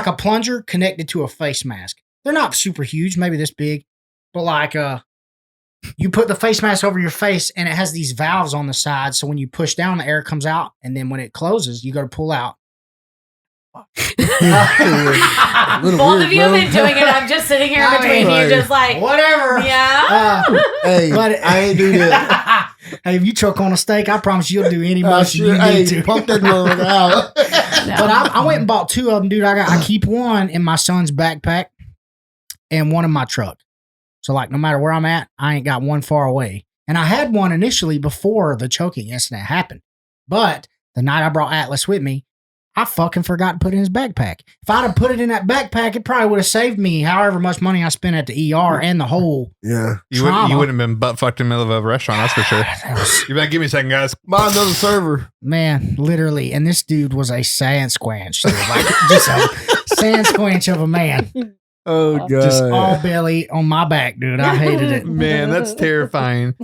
a plunger connected to a face mask. They're not super huge, maybe this big, but like you put the face mask over your face, and it has these valves on the side. So when you push down, the air comes out, and then when it closes, you go to pull out. Both of you have been doing it. I'm just sitting here between you, just like whatever. Yeah. Hey, But I ain't do that. Hey, if you choke on a steak, I promise you'll do any motion you need to. Pump that motherfucker out. But I went and bought 2 of them, dude. I keep one in my son's backpack and one in my truck. So like, no matter where I'm at, I ain't got one far away. And I had one initially before the choking incident happened. But the night I brought Atlas with me, I fucking forgot to put it in his backpack. If I'd have put it in that backpack, it probably would have saved me however much money I spent at the ER and the whole Yeah. You wouldn't have been butt fucked in the middle of a restaurant, that's for sure. You'd be like, give me a second, guys. Buy another server. Man, literally. And this dude was a sand squanch, dude. Like, just a sand squanch of a man. Oh, God. Just all belly on my back, dude. I hated it. Man, that's terrifying.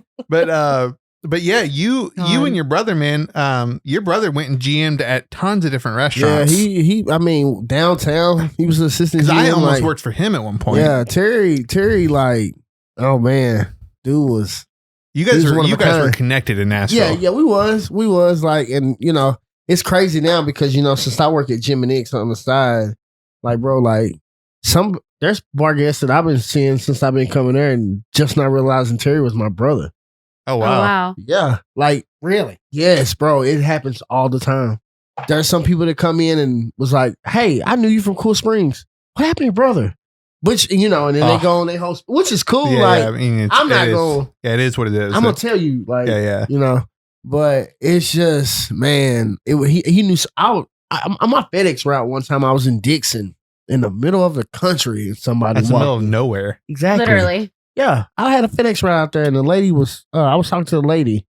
But yeah, you and your brother, man, your brother went and GM'd at tons of different Yeah, restaurants. he I mean, downtown, he was an assistant Because I GM, almost like, worked for him at one point. Yeah, Terry, like, oh man, dude was. You He guys was one of a were kind. connected in Nashville. Yeah, we was like, and it's crazy now because since I work at Jim and Nick's on the side, like, bro, like there's bar guests that I've been seeing since I've been coming there and just not realizing Terry was my brother. Oh Oh wow. wow. Yeah, like, Really? yes, bro, it happens all the time. There's some people that come in and was like, "Hey, I knew you from Cool Springs. What happened to your brother?" Which and then they go and they host, which is cool. Yeah, like, I mean, I'm not it is- going. Yeah, it is what it is. I'm gonna tell you, like, yeah. But it's just, man, he knew. I'm on FedEx route one time. I was in Dixon, in the middle of the country, and somebody That's the middle walked of in. nowhere. Exactly. Literally. Yeah, I had a FedEx route out there, and the lady was. I was talking to the lady,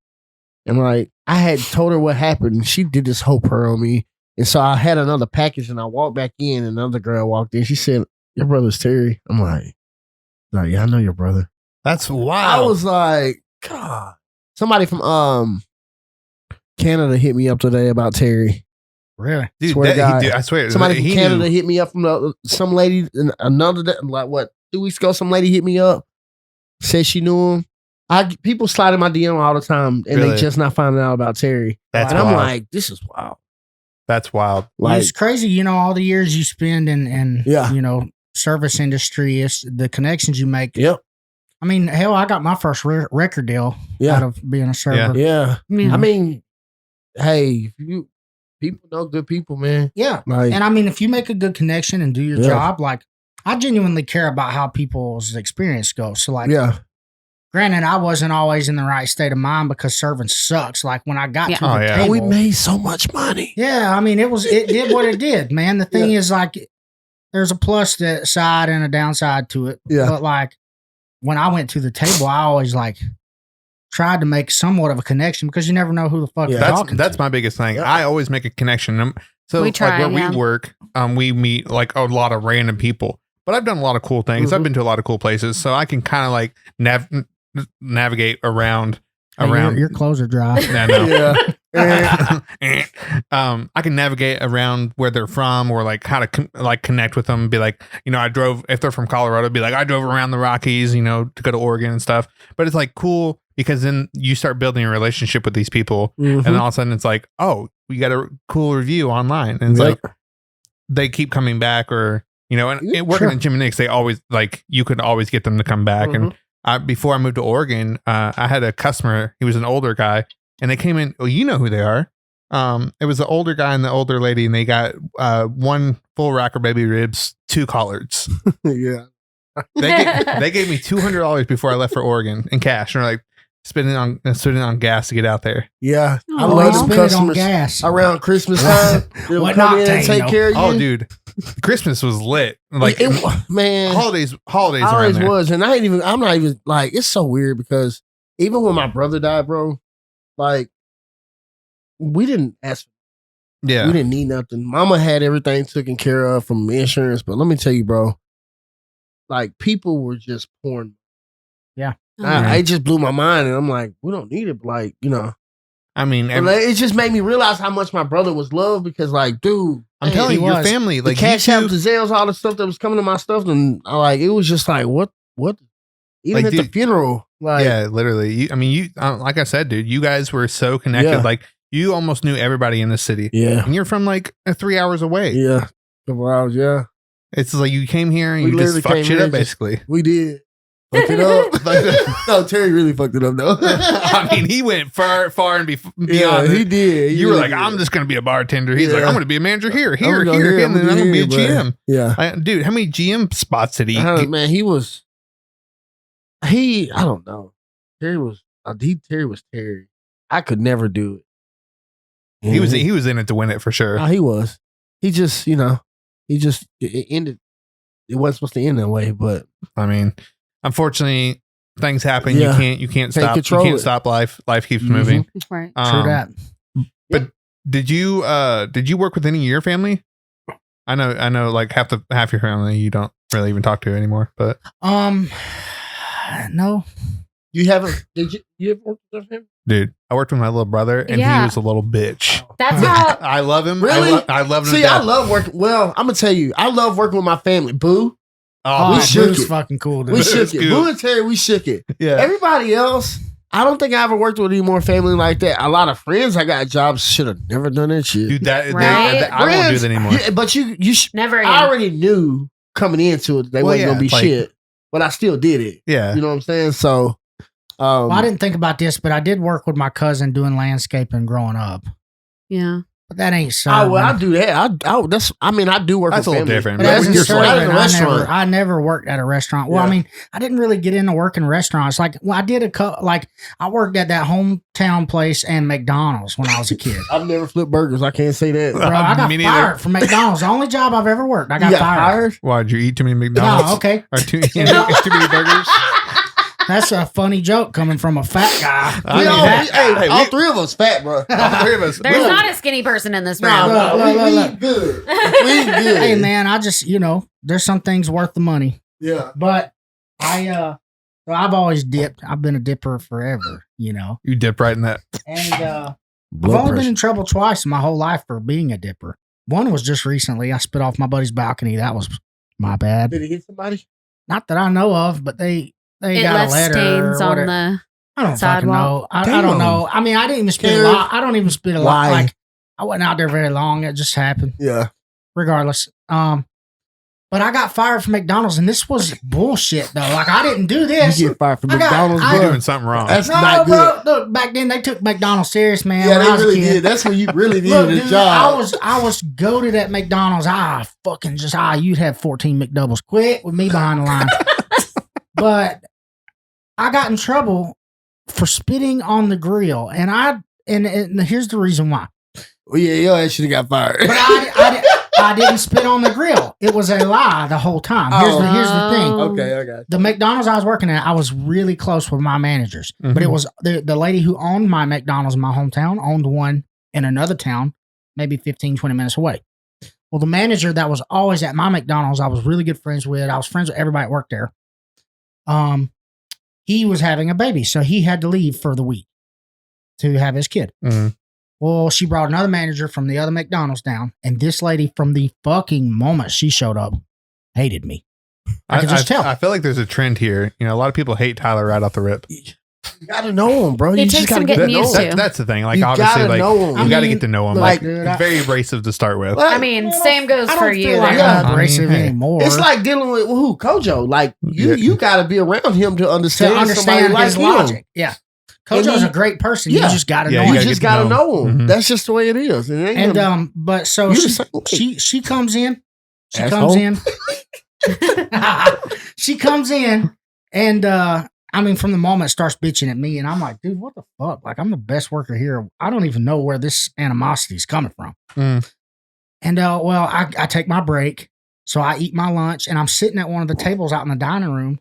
and like I had told her what happened, and she did this whole prayer on me, and so I had another package, and I walked back in, and another girl walked in. She said, "Your brother's Terry." I'm like, yeah, I know your brother. That's wild. I was like, God. Somebody from Canada hit me up today about Terry. Really? dude, swear to God. I swear. Somebody from he Canada knew. hit me up from some lady, like what, 2 weeks ago, some lady hit me up, said she knew him. People slide in my DM all the time, and Really? they just not finding out about Terry. That's and I'm wild. like, this is wild. That's wild. Like, It's crazy, all the years you spend in Yeah. service industry, it's the connections you make. yep, I mean, hell, I got my first record deal out yeah, of being a server. yeah. Yeah. I mean, hey, people know good people, man. Yeah. Like, And I mean, if you make a good connection and do your Yeah. job, like I genuinely care about how people's experience goes. So like, yeah, granted, I wasn't always in the right state of mind because serving sucks. Like when I got Yeah. to Oh, the yeah. table, we made so much money. yeah, I mean, it did what it did, man. The thing is like, there's a plus side and a downside to it. Yeah. But like when I went to the table, I always like tried to make somewhat of a connection because you never know who the fuck Yeah. you're That's talking that's to. my biggest thing. Yeah. I always make a connection. So We like try, where yeah. we work, we meet like a lot of random people. But I've done a lot of cool things. I've Mhm. been to a lot of cool places, so I can kind of like navigate around. Hey, your clothes are dry. I know. Yeah. I can navigate around where they're from, or like how to connect with them. Be like, I drove, if they're from Colorado, be like, I drove around the Rockies, to go to Oregon and stuff. But it's like cool because then you start building a relationship with these people, Mhm. and then all of a sudden it's like, oh, we got a cool review online, and it's Yep. like they keep coming back, or and working Sure. at Jim and Nick's, they always like you could always get them to come back. And before I moved to Oregon, I had a customer. He was an older guy, and they came in. Well, you know who they are. It was the older guy and the older lady, and they got one full rack of baby ribs, 2 collards. yeah. They gave me $200 before I left for Oregon in cash, and they're like spending on gas to get out there. Yeah. I Aw. love Well, them spend it on customers gas. around Christmas time. They'll What come not in and to, take care of you. Oh, dude, Christmas was lit. Like Man, holidays I around always there. was, and I'm not even like, it's so weird because even when my brother died, bro, like we didn't ask, Yeah, we didn't need nothing. Mama had everything taken care of from insurance, but let me tell you, bro, like people were just pouring. It just blew my mind, and I'm like, we don't need it, but like I mean, and it just made me realize how much my brother was loved because, like, dude, I'm man, telling he you, your was. family, the like cash you app, two- the Zales, all the stuff that was coming to my stuff, and like it was just like, what? Even Like, at the dude, funeral, Like, yeah, literally. You like I said, dude, you guys were so connected. Yeah. Like you almost knew everybody in the city, yeah, and you're from like 3 hours away. yeah. Couple hours, yeah. It's like you came here and We you just literally fucked came shit here up, and just- basically. We did. Fucked it up. No, Terry really fucked it up though. I mean, he went far and beyond. yeah, he did. He You were really like, did. I'm just going to be a bartender. He's like, Yeah. I'm going to be a manager here, I'm gonna go here, and then I'm going to be a here, GM. Yeah. Dude, how many GM spots did he? Man, I don't know. Terry was Terry. I could never do it. He was in it to win it for sure. He was. He just, it ended. It wasn't supposed to end that way, but I mean, unfortunately, things happen. Yeah. You can't stop. You control can't it. stop life. Life keeps Mhm. moving. Right. True that. Did you work with any of your family? I know like half your family you don't really even talk to anymore, but No. you haven't. Did you ever work with him? dude, I worked with my little brother and he Yeah. was a little bitch. That's how. I love him. Really? I love him. See, to I death. love working. Well, I'm gonna tell you, I love working with my family. Boo, Oh, we man. shook Boo's it. fucking cool, dude. we That's shook it. good. Boo and Terry, we shook it. yeah. Everybody else, I don't think I ever worked with any more family like that. A lot of friends I got jobs should have never done that shit. Dude, that Right? I won't do Friends, that anymore. yeah, but you Never I again. already knew coming into it that they Well, wasn't yeah, gonna be like- shit, but I still did it. Yeah. You know what I'm saying? So, Well, I didn't think about this, but I did work with my cousin doing landscaping growing up. Yeah. But that ain't so. I do that. I do work. That's with a little family. different. But Yeah, as when in you're not serving, in a restaurant. I never worked at a restaurant. Well, I Yeah. mean, I didn't really get into working restaurants. Like, well, I did I worked at that hometown place and McDonald's when I was a kid. I've never flipped burgers. I can't say that. Bro, I got Me neither. fired from McDonald's. The only job I've ever worked. I got You fired. Why did you eat too many McDonald's? No, okay. Or too many burgers? That's a funny joke coming from a fat guy. I We mean, all, hey, all we- three of us fat, bro. All three of us. There's Look. not a skinny person in this room. Nah, Look, we look. good. We good. Hey, man, I just, there's some things worth the money. Yeah. But so I've always dipped. I've been a dipper forever, You dip right in that. And I've Blood only been pressure. in trouble twice in my whole life for being a dipper. One was just recently. I spit off my buddy's balcony. That was my bad. Did he hit somebody? Not that I know of, but they It got left a letter. stains or on whatever. the. I don't fucking sidewalk. know. I Damn. don't know. I mean, I didn't even spit a Karen, lot. I don't even spit a lot. why? Like I wasn't out there very long. It just happened. Yeah. Regardless. But I got fired from McDonald's, and this was bullshit though. Like I didn't do You this. get fired from I got- McDonald's, I- You're bro. doing something wrong. That's No, not good. bro. Look, back then they took McDonald's serious, man. Yeah, when I they was a really kid. did. That's when you really Look, needed a dude, job. I was goated at McDonald's. You'd have 14 McDoubles. Quit with me behind the line. But I got in trouble for spitting on the grill, and here's the reason why. Well, yeah, your ass should have got fired. But I didn't spit on the grill. It was a lie the whole time. Here's the thing. Okay, I got The McDonald's I was working at, I was really close with my managers. But it was the lady who owned my McDonald's in my hometown owned one in another town, maybe 15, 20 minutes away. Well, the manager that was always at my McDonald's, I was really good friends with. I was friends with everybody that worked there. He was having a baby, so he had to leave for the week to have his kid. Mhm. Well, she brought another manager from the other McDonald's down, and this lady from the fucking moment she showed up hated me. I could just tell. I feel like there's a trend here. A lot of people hate Tyler right off the rip. You gotta know him, bro. It You takes just gotta some get to getting know used him. to. That's the thing. Like You obviously, gotta like know him. you I got to mean, get to know him. like, Like, dude, it's very abrasive to start with. Like, I mean, man, same goes I for don't you. feel like there. I'm not I abrasive mean, hey. anymore. It's like dealing with who? Kojo. Like you Yeah. gotta be around him to to understand, understand somebody his like him. logic. Yeah. And Kojo's he- a great person. Yeah. You just got to Yeah, know you You him. gotta just get to gotta know know him. Mhm. That's just the way it is. It ain't And gonna- but so You the she, same way. she comes in. She Asshole. comes in. She comes in, and I mean, from the moment it starts bitching at me, and I'm like, dude, what the fuck? Like, I'm the best worker here. I don't even know where this animosity is coming from. Mm. And well, I take my break, so I eat my lunch, and I'm sitting at one of the tables out in the dining room,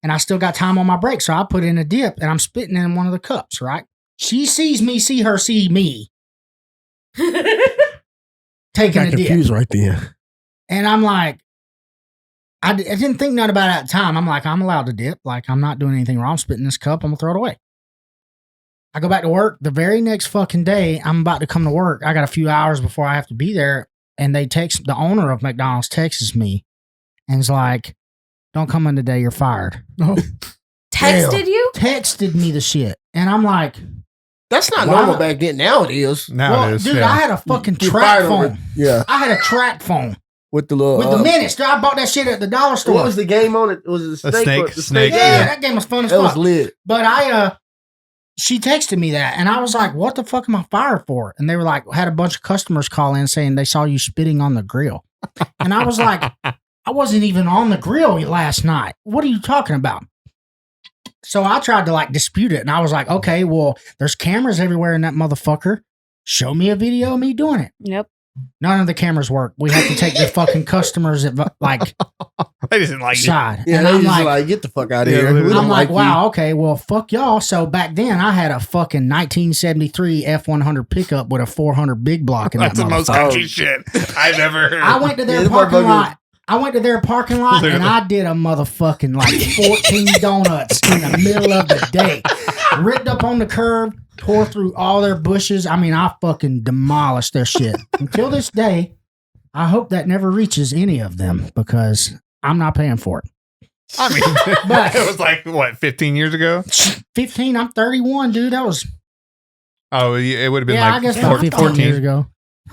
and I still got time on my break, so I put in a dip, and I'm spitting in one of the cups. Right? She sees me, see her, see me taking got a dip. confused right there. And I'm like, I didn't think nothing about it at the time. I'm like, I'm allowed to dip. Like, I'm not doing anything wrong. I'm spitting this cup. I'm going to throw it away. I go back to work. The very next fucking day, I'm about to come to work. I got a few hours before I have to be there. And the owner of McDonald's texts me and is like, don't come in today. You're fired. Texted you? Texted me the shit. And I'm like, That's not Why normal not? back then. Now it is. Now well, it is. dude, yeah. I had a fucking Get track fired over phone. it. Yeah. I had a track phone With the little. with the minutes. Dude, I bought that shit at the dollar store. What was the game on it? Was it the snake? snake, The snake. yeah, that game was fun as That was fuck. lit. But she texted me that, and I was like, "What the fuck am I fired for?" And they were like, had a bunch of customers call in saying they saw you spitting on the grill, and I was like, "I wasn't even on the grill last night. What are you talking about?" So I tried to like dispute it, and I was like, "Okay, well, there's cameras everywhere in that motherfucker. Show me a video of me doing it." Yep. None of the cameras work. We have to take the fucking customers at like They didn't like you. side, Yeah, and they I'm just like get the fuck out of Yeah, here. literally. We don't I'm like, you. wow, okay, well, fuck y'all. So back then, I had a fucking 1973 F100 pickup with a 400 big block in That's the that most motherfucker. country shit I've ever heard. I went to Yeah, their this parking motherfucker- lot. I went to their parking lot and Literally. I did a motherfucking like 14 donuts in the middle of the day. Ripped up on the curb, tore through all their bushes. I mean, I fucking demolished their shit. Until this day, I hope that never reaches any of them because I'm not paying for it. I mean, But- it was like, what, 15 years ago? 15, I'm 31, dude. That was, Oh, it would have been yeah, I like guess about 15 years ago.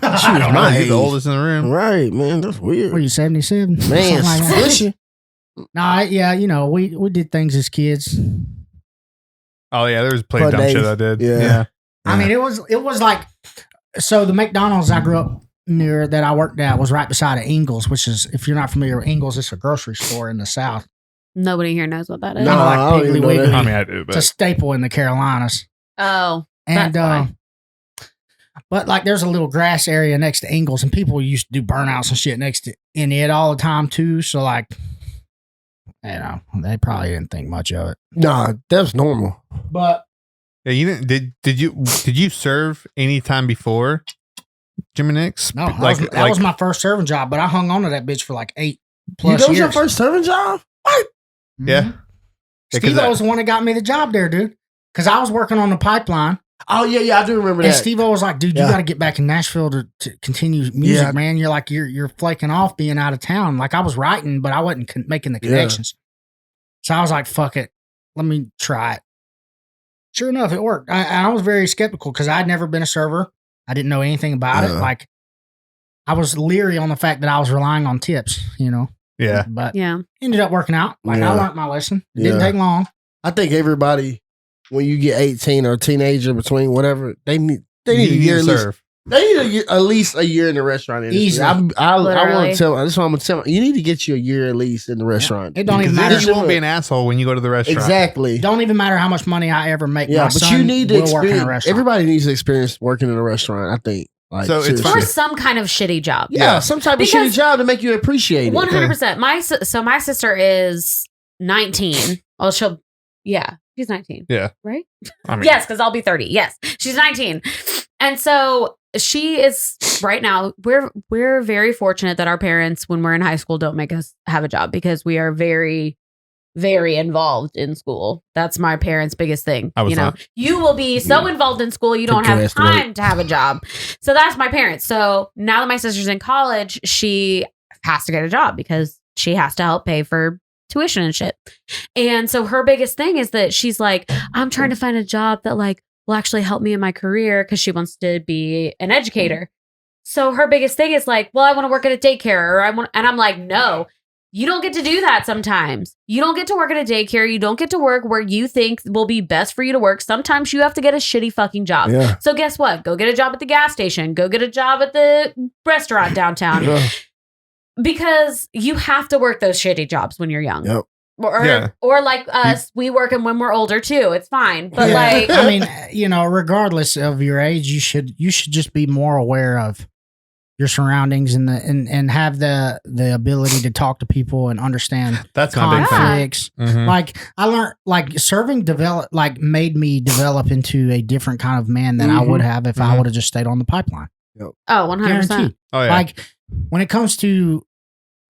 I don't know. my You're the age. oldest in the room. Right, man. That's weird. Were you 77? Man, Something like that. squishy. Nah, yeah, you know, we did things as kids. Oh, yeah. There was plenty Fun of dumb shit days. I did. Yeah. Yeah. I mean, it was like, so the McDonald's I grew up near that I worked at was right beside of Ingles, which is, if you're not familiar with Ingles, it's a grocery store in the South. Nobody here knows what that is. No. Nah, like I don't Piggly even know Wiggly. that. I mean, I do, It's a but staple in the Carolinas. Oh, And, That's why. but like there's a little grass area next to Ingles and people used to do burnouts and shit next to in it all the time too. So like, you know, they probably didn't think much of it. Nah, that's normal. But yeah, you didn't. Did you serve any time before Jimmy Nick's? no, that was my first serving job, but I hung on to that bitch for like 8+ That was years. your first serving job? Yeah. Mhm. Yeah, 'cause Steve I- was the one that got me the job there, dude. Because I was working on the pipeline, Oh, yeah, I do remember and that. Steve was like, "Dude, Yeah. you got to get back in Nashville to continue music, Yeah. man. You're like you're flaking off being out of town." Like I was writing, but I wasn't making the connections. So I was like, "Fuck it, let me try it." Sure enough, it worked. I was very skeptical because I'd never been a server. I didn't know anything about it. Yeah. Like I was leery on the fact that I was relying on tips, you know. Yeah. But yeah. ended up working out. Like Yeah. I learned my lesson. It didn't Yeah. take long. I think everybody, when you get 18 or a teenager between whatever, they need a You year at least. serve. They need at least a year in the restaurant industry. Easily. I want Literally. to tell. That's what I'm gonna tell. You need to get you a year at least in the restaurant. It don't Because even then matter. you won't be an asshole when you go to the restaurant. Exactly. Don't even matter how much money I ever make. Yeah, My but son you need to will work in a experience. restaurant. Everybody needs to experience working in a restaurant. I think. Like, So it's seriously. fine. Or some kind of shitty job. Yeah, some type of Because- shitty job to make you appreciate it. 100%. My sister is 19. Oh, she's 19. Yeah. Right? I mean, Yes, because I'll be 30. Yes, she's 19. And so she is right now. We're very fortunate that our parents, when we're in high school, don't make us have a job because we are very, very involved in school. That's my parents' biggest thing. I was You know, not. you will be so involved in school, you don't Take your have ass to work. time to have a job. So that's my parents. So now that my sister's in college, she has to get a job because she has to help pay for tuition and shit. And so her biggest thing is that she's like, I'm trying to find a job that like will actually help me in my career because she wants to be an educator. So her biggest thing is like, well, I want to work at a daycare or and I'm like, no, you don't get to do that sometimes. You don't get to work at a daycare. You don't get to work where you think will be best for you to work. Sometimes you have to get a shitty fucking job. Yeah. So guess what? Go get a job at the gas station. Go get a job at the restaurant downtown. Yeah. Because you have to work those shitty jobs when you're young. Yep. Or like us, we work them when we're older too. It's fine. But Yeah. like I mean, you know, regardless of your age, you should just be more aware of your surroundings and have the ability to talk to people and understand That's my big thing. conflicts. Mhm. Like I learned, like serving made me develop into a different kind of man than I would have if I Mhm. would have just stayed on the pipeline. oh, 100%. Guaranteed. Oh, yeah. Like when it comes to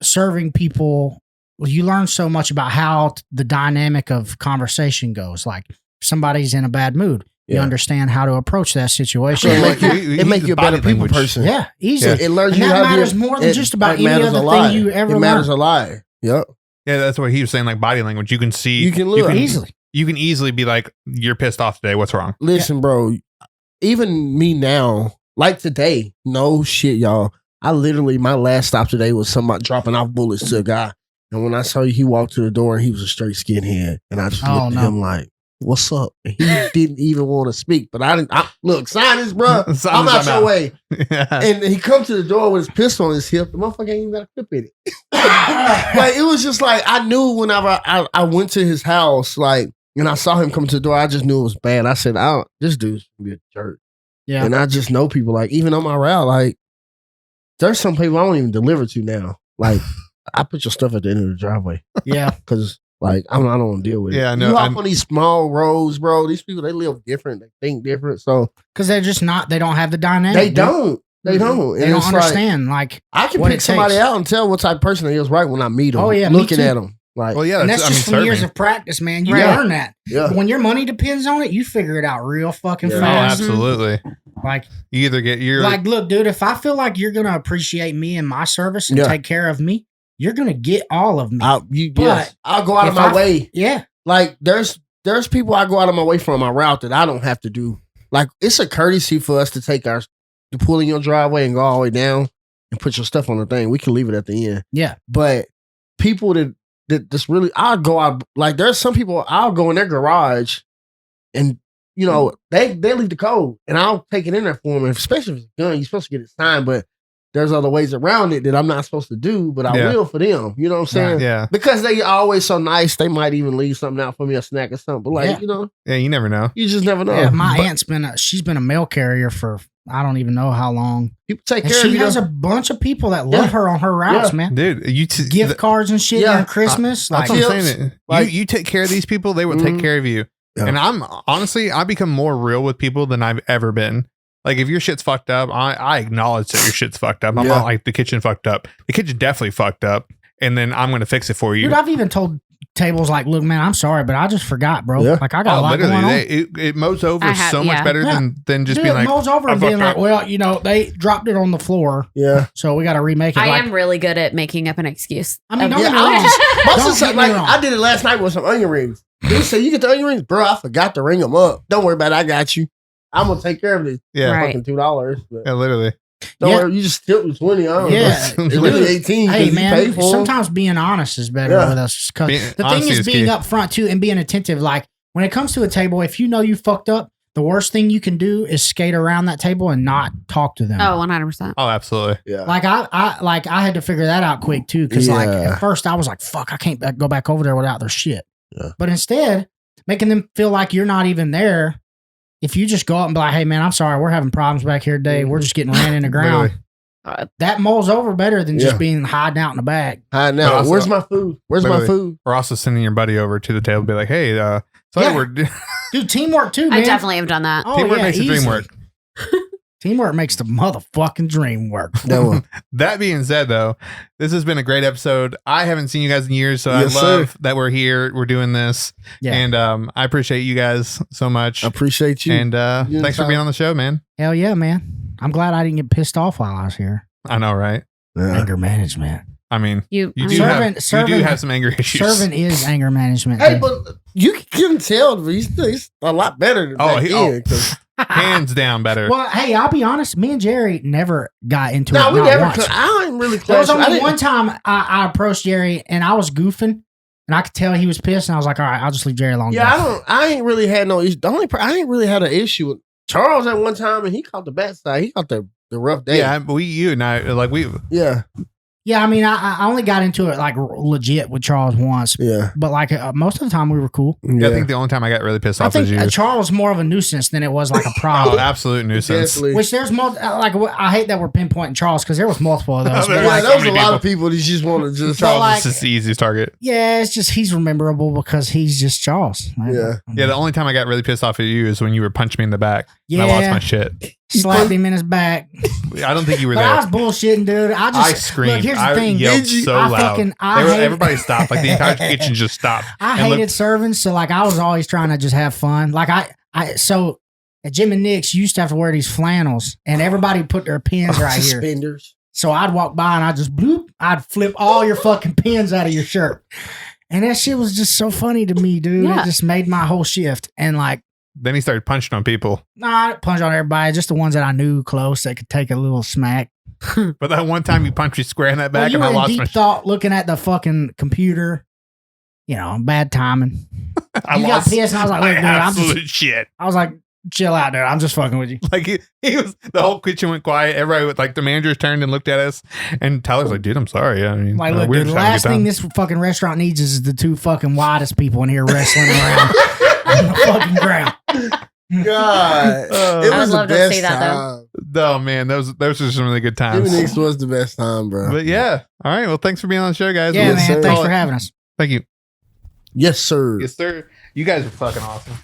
serving people, you learn so much about how the dynamic of conversation goes. Like if somebody's in a bad mood, you Yeah. understand how to approach that situation. So it Like, make you, we it make use you a body better people language. person. Yeah, easily. It learns And you that how to be matters more than just about it any matters other a lot. thing you ever It matters learn. a lot. Yep. Yeah, that's what he was saying. Like body language, you can see. You can look. Easily. you can easily be like, "You're pissed off today. What's wrong?" Listen, bro. Even me now, like today, no shit, y'all. I literally, my last stop today was somebody dropping off bullets to a guy. And when I saw you, he walked to the door and he was a straight skinhead. And I just looked at him like, what's up? And he didn't even want to speak. But I didn't, look, sign this, bro. I'm out your way. Yeah. And he come to the door with his pistol on his hip. The motherfucker ain't even got a clip in it. Like, it was just like, I knew whenever I went to his house, like, and I saw him come to the door, I just knew it was bad. I said, this dude's gonna be a jerk. Yeah. And I just know people, like, even on my route, like, there's some people I don't even deliver to now. Like, I put your stuff at the end of the driveway. Yeah. Because, like, I don't want to deal with it. Yeah, I know. You hop on these small roads, bro. These people, they live different. They think different. So, Because they're just not, they don't have the dynamic. they dude. don't. They don't. They And don't it's like, understand. Like, I can what pick it somebody takes. out and tell what type of person he is right when I meet him. Oh, yeah, me Looking too. at him. Like, Well, yeah, and that's just from serving. years of practice, man. You Right. learn that. yeah. But when your money depends on it, you figure it out real fucking Yeah. Oh, fast. absolutely. Like, You either get your like, look, dude, if I feel like you're gonna appreciate me and my service and Yeah. take care of me, you're gonna get all of me. But I'll go out of if my I- way. Yeah. Like, there's people I go out of my way from my route that I don't have to do. Like, it's a courtesy for us to pull in your driveway and go all the way down and put your stuff on the thing. We can leave it at the end. Yeah. But people that just really, I'll go out, like, there's some people, I'll go in their garage and, you know, they leave the code and I'll take it in there for them. And especially if it's a gun, you're supposed to get it signed, but there's other ways around it that I'm not supposed to do, but I Yeah. will for them. You know what I'm saying? yeah, Because they always so nice, they might even leave something out for me, a snack or something. But, like, Yeah. you know, yeah. You never know. you just never know. Yeah, my But aunt's she's been a mail carrier for I don't even know how long. people take And care of she you. has though. a bunch of people that love Yeah. her on her routes, Yeah. man. Dude, Gift cards and shit Yeah. during Christmas. That's Like, what I'm Tips, saying. like- You take care of these people, they will take Mhm. care of you. Yeah. And I'm honestly, I become more real with people than I've ever been. Like, if your shit's fucked up, I acknowledge that your shit's fucked up. I'm Yeah. not like the kitchen fucked up. The kitchen definitely fucked up, and then I'm gonna fix it for you. dude, I've even told tables like, look, man, I'm sorry, but I just forgot, bro. Yeah. Like, I got a lot going on. it mows over I have- so much yeah. better Yeah. than just Dude, being it like, molds over I and being fucked like, up. well, you know, they dropped it on the floor, Yeah. so we got to remake it. I Like, am really good at making up an excuse. I mean, don't Yeah, get me wrong. Most of Don't the get time, me like, wrong. I did it last night with some onion rings. They said, you get the onion rings? Bro, I forgot to ring them up. Don't worry about it. I got you. I'm going to take care of this. yeah, Right. Fucking $2. But yeah, literally. don't Yeah. worry, you just tipped me 20. I don't Yeah. know. It's really 18 because Hey, you man, paid for 'em. sometimes being honest is better Yeah. with us. 'Cause Being- the thing honesty is is being key. upfront too and being attentive. Like, when it comes to a table, if you know you fucked up, the worst thing you can do is skate around that table and not talk to them. Oh, 100%. Oh, absolutely. Yeah. Like I had to figure that out quick too, because like Yeah. at first I was like, "Fuck, I can't go back over there without their shit." Yeah. But instead, making them feel like you're not even there. If you just go up and be like, "Hey, man, I'm sorry, we're having problems back here today. We're just getting ran in the ground." Literally. That molds over better than Yeah. just being hiding out in the back. Hi, But now, also- where's my food? Where's my Literally. food? Or also sending your buddy over to the table and be like, hey, so Yeah. we're Dude, teamwork too, man. I definitely have done that. Oh, teamwork yeah, makes the dream easy. work. Teamwork makes the motherfucking dream work. That one. That being said, though, this has been a great episode. I haven't seen you guys in years, so Yes, I love sir. that we're here. We're doing this, Yeah. and I appreciate you guys so much. I appreciate you. And You thanks for anytime. being on the show, man. Hell yeah, man. I'm glad I didn't get pissed off while I was here. I know, right? Yeah. Anger management. I mean, You you I do mean, have you do have some anger issues. Serving is anger management. Hey, dude. but you can tell he's a lot better than Oh, back he- then. 'cause- hands down better. Well, hey, I'll be honest. Me and Jerry never got into No, it. we not never. once. I ain't really There was close. I only didn't- one time I approached Jerry and I was goofing, and I could tell he was pissed, and I was like, "All right, I'll just leave Jerry alone." Yeah, I ain't really had no issue. I ain't really had an issue with Charles at one time, and he caught the bad side. He caught the rough day. yeah, but you and I, like yeah, Yeah, I mean, I only got into it like legit with Charles once, yeah. but like most of the time we were cool. I think the only time I got really pissed I off was think you. Charles was more of a nuisance than it was like a Oh, problem. absolute nuisance. Definitely. Which there's more like I hate that we're pinpointing Charles because there was multiple of those. There but was Yeah, like, so there was a many lot of people that just want to just. Charles like- is just the easiest target. yeah, it's just he's memorable because he's just Charles. Yeah. Yeah, the only time I got really pissed off at you is when you were punching me in the back. yeah, And I lost my shit. slapped him in his back. I don't think you were But I was there. bullshitting, dude. I just I screamed. Look, here's the I thing. yelled Did you? so I loud. fucking- I hate- Everybody stopped. Like the entire kitchen just stopped. I And hated look- serving, so like I was always trying to just have fun. Like so at Jim and Nick's, you used to have to wear these flannels, and everybody put their pins right here. Suspenders. So I'd walk by and I'd just bloop. I'd flip all your fucking pins out of your shirt. And that shit was just so funny to me, dude. Yeah. It just made my whole shift. And like, Then he started punching on people. I didn't punch on everybody, just the ones that I knew close that could take a little smack. But that one time you punched me square in that Well, back you and were I in lost deep my thought looking at the fucking computer. You know, bad timing. I You got lost pissed and I was like, my look, dude, I'm absolute just, shit. I was like, chill out, dude. I'm just fucking with you. Like he was, the whole kitchen went quiet. Everybody, like the managers turned and looked at us, and Tyler's like, "Dude, I'm sorry. I mean, Like, look, we're dude, the just having a last good thing time." this fucking restaurant needs is the two fucking widest people in here wrestling around on the fucking ground. God, it I was would the love to best see that, time. Oh man, those were some really good times. Phoenix was the best time, bro. But yeah, all right. Well, thanks for being on the show, guys. Yeah, We'll Yes, man. sir. Thanks call for it- having us. Thank you. Yes, sir. Yes, sir. You guys are fucking awesome.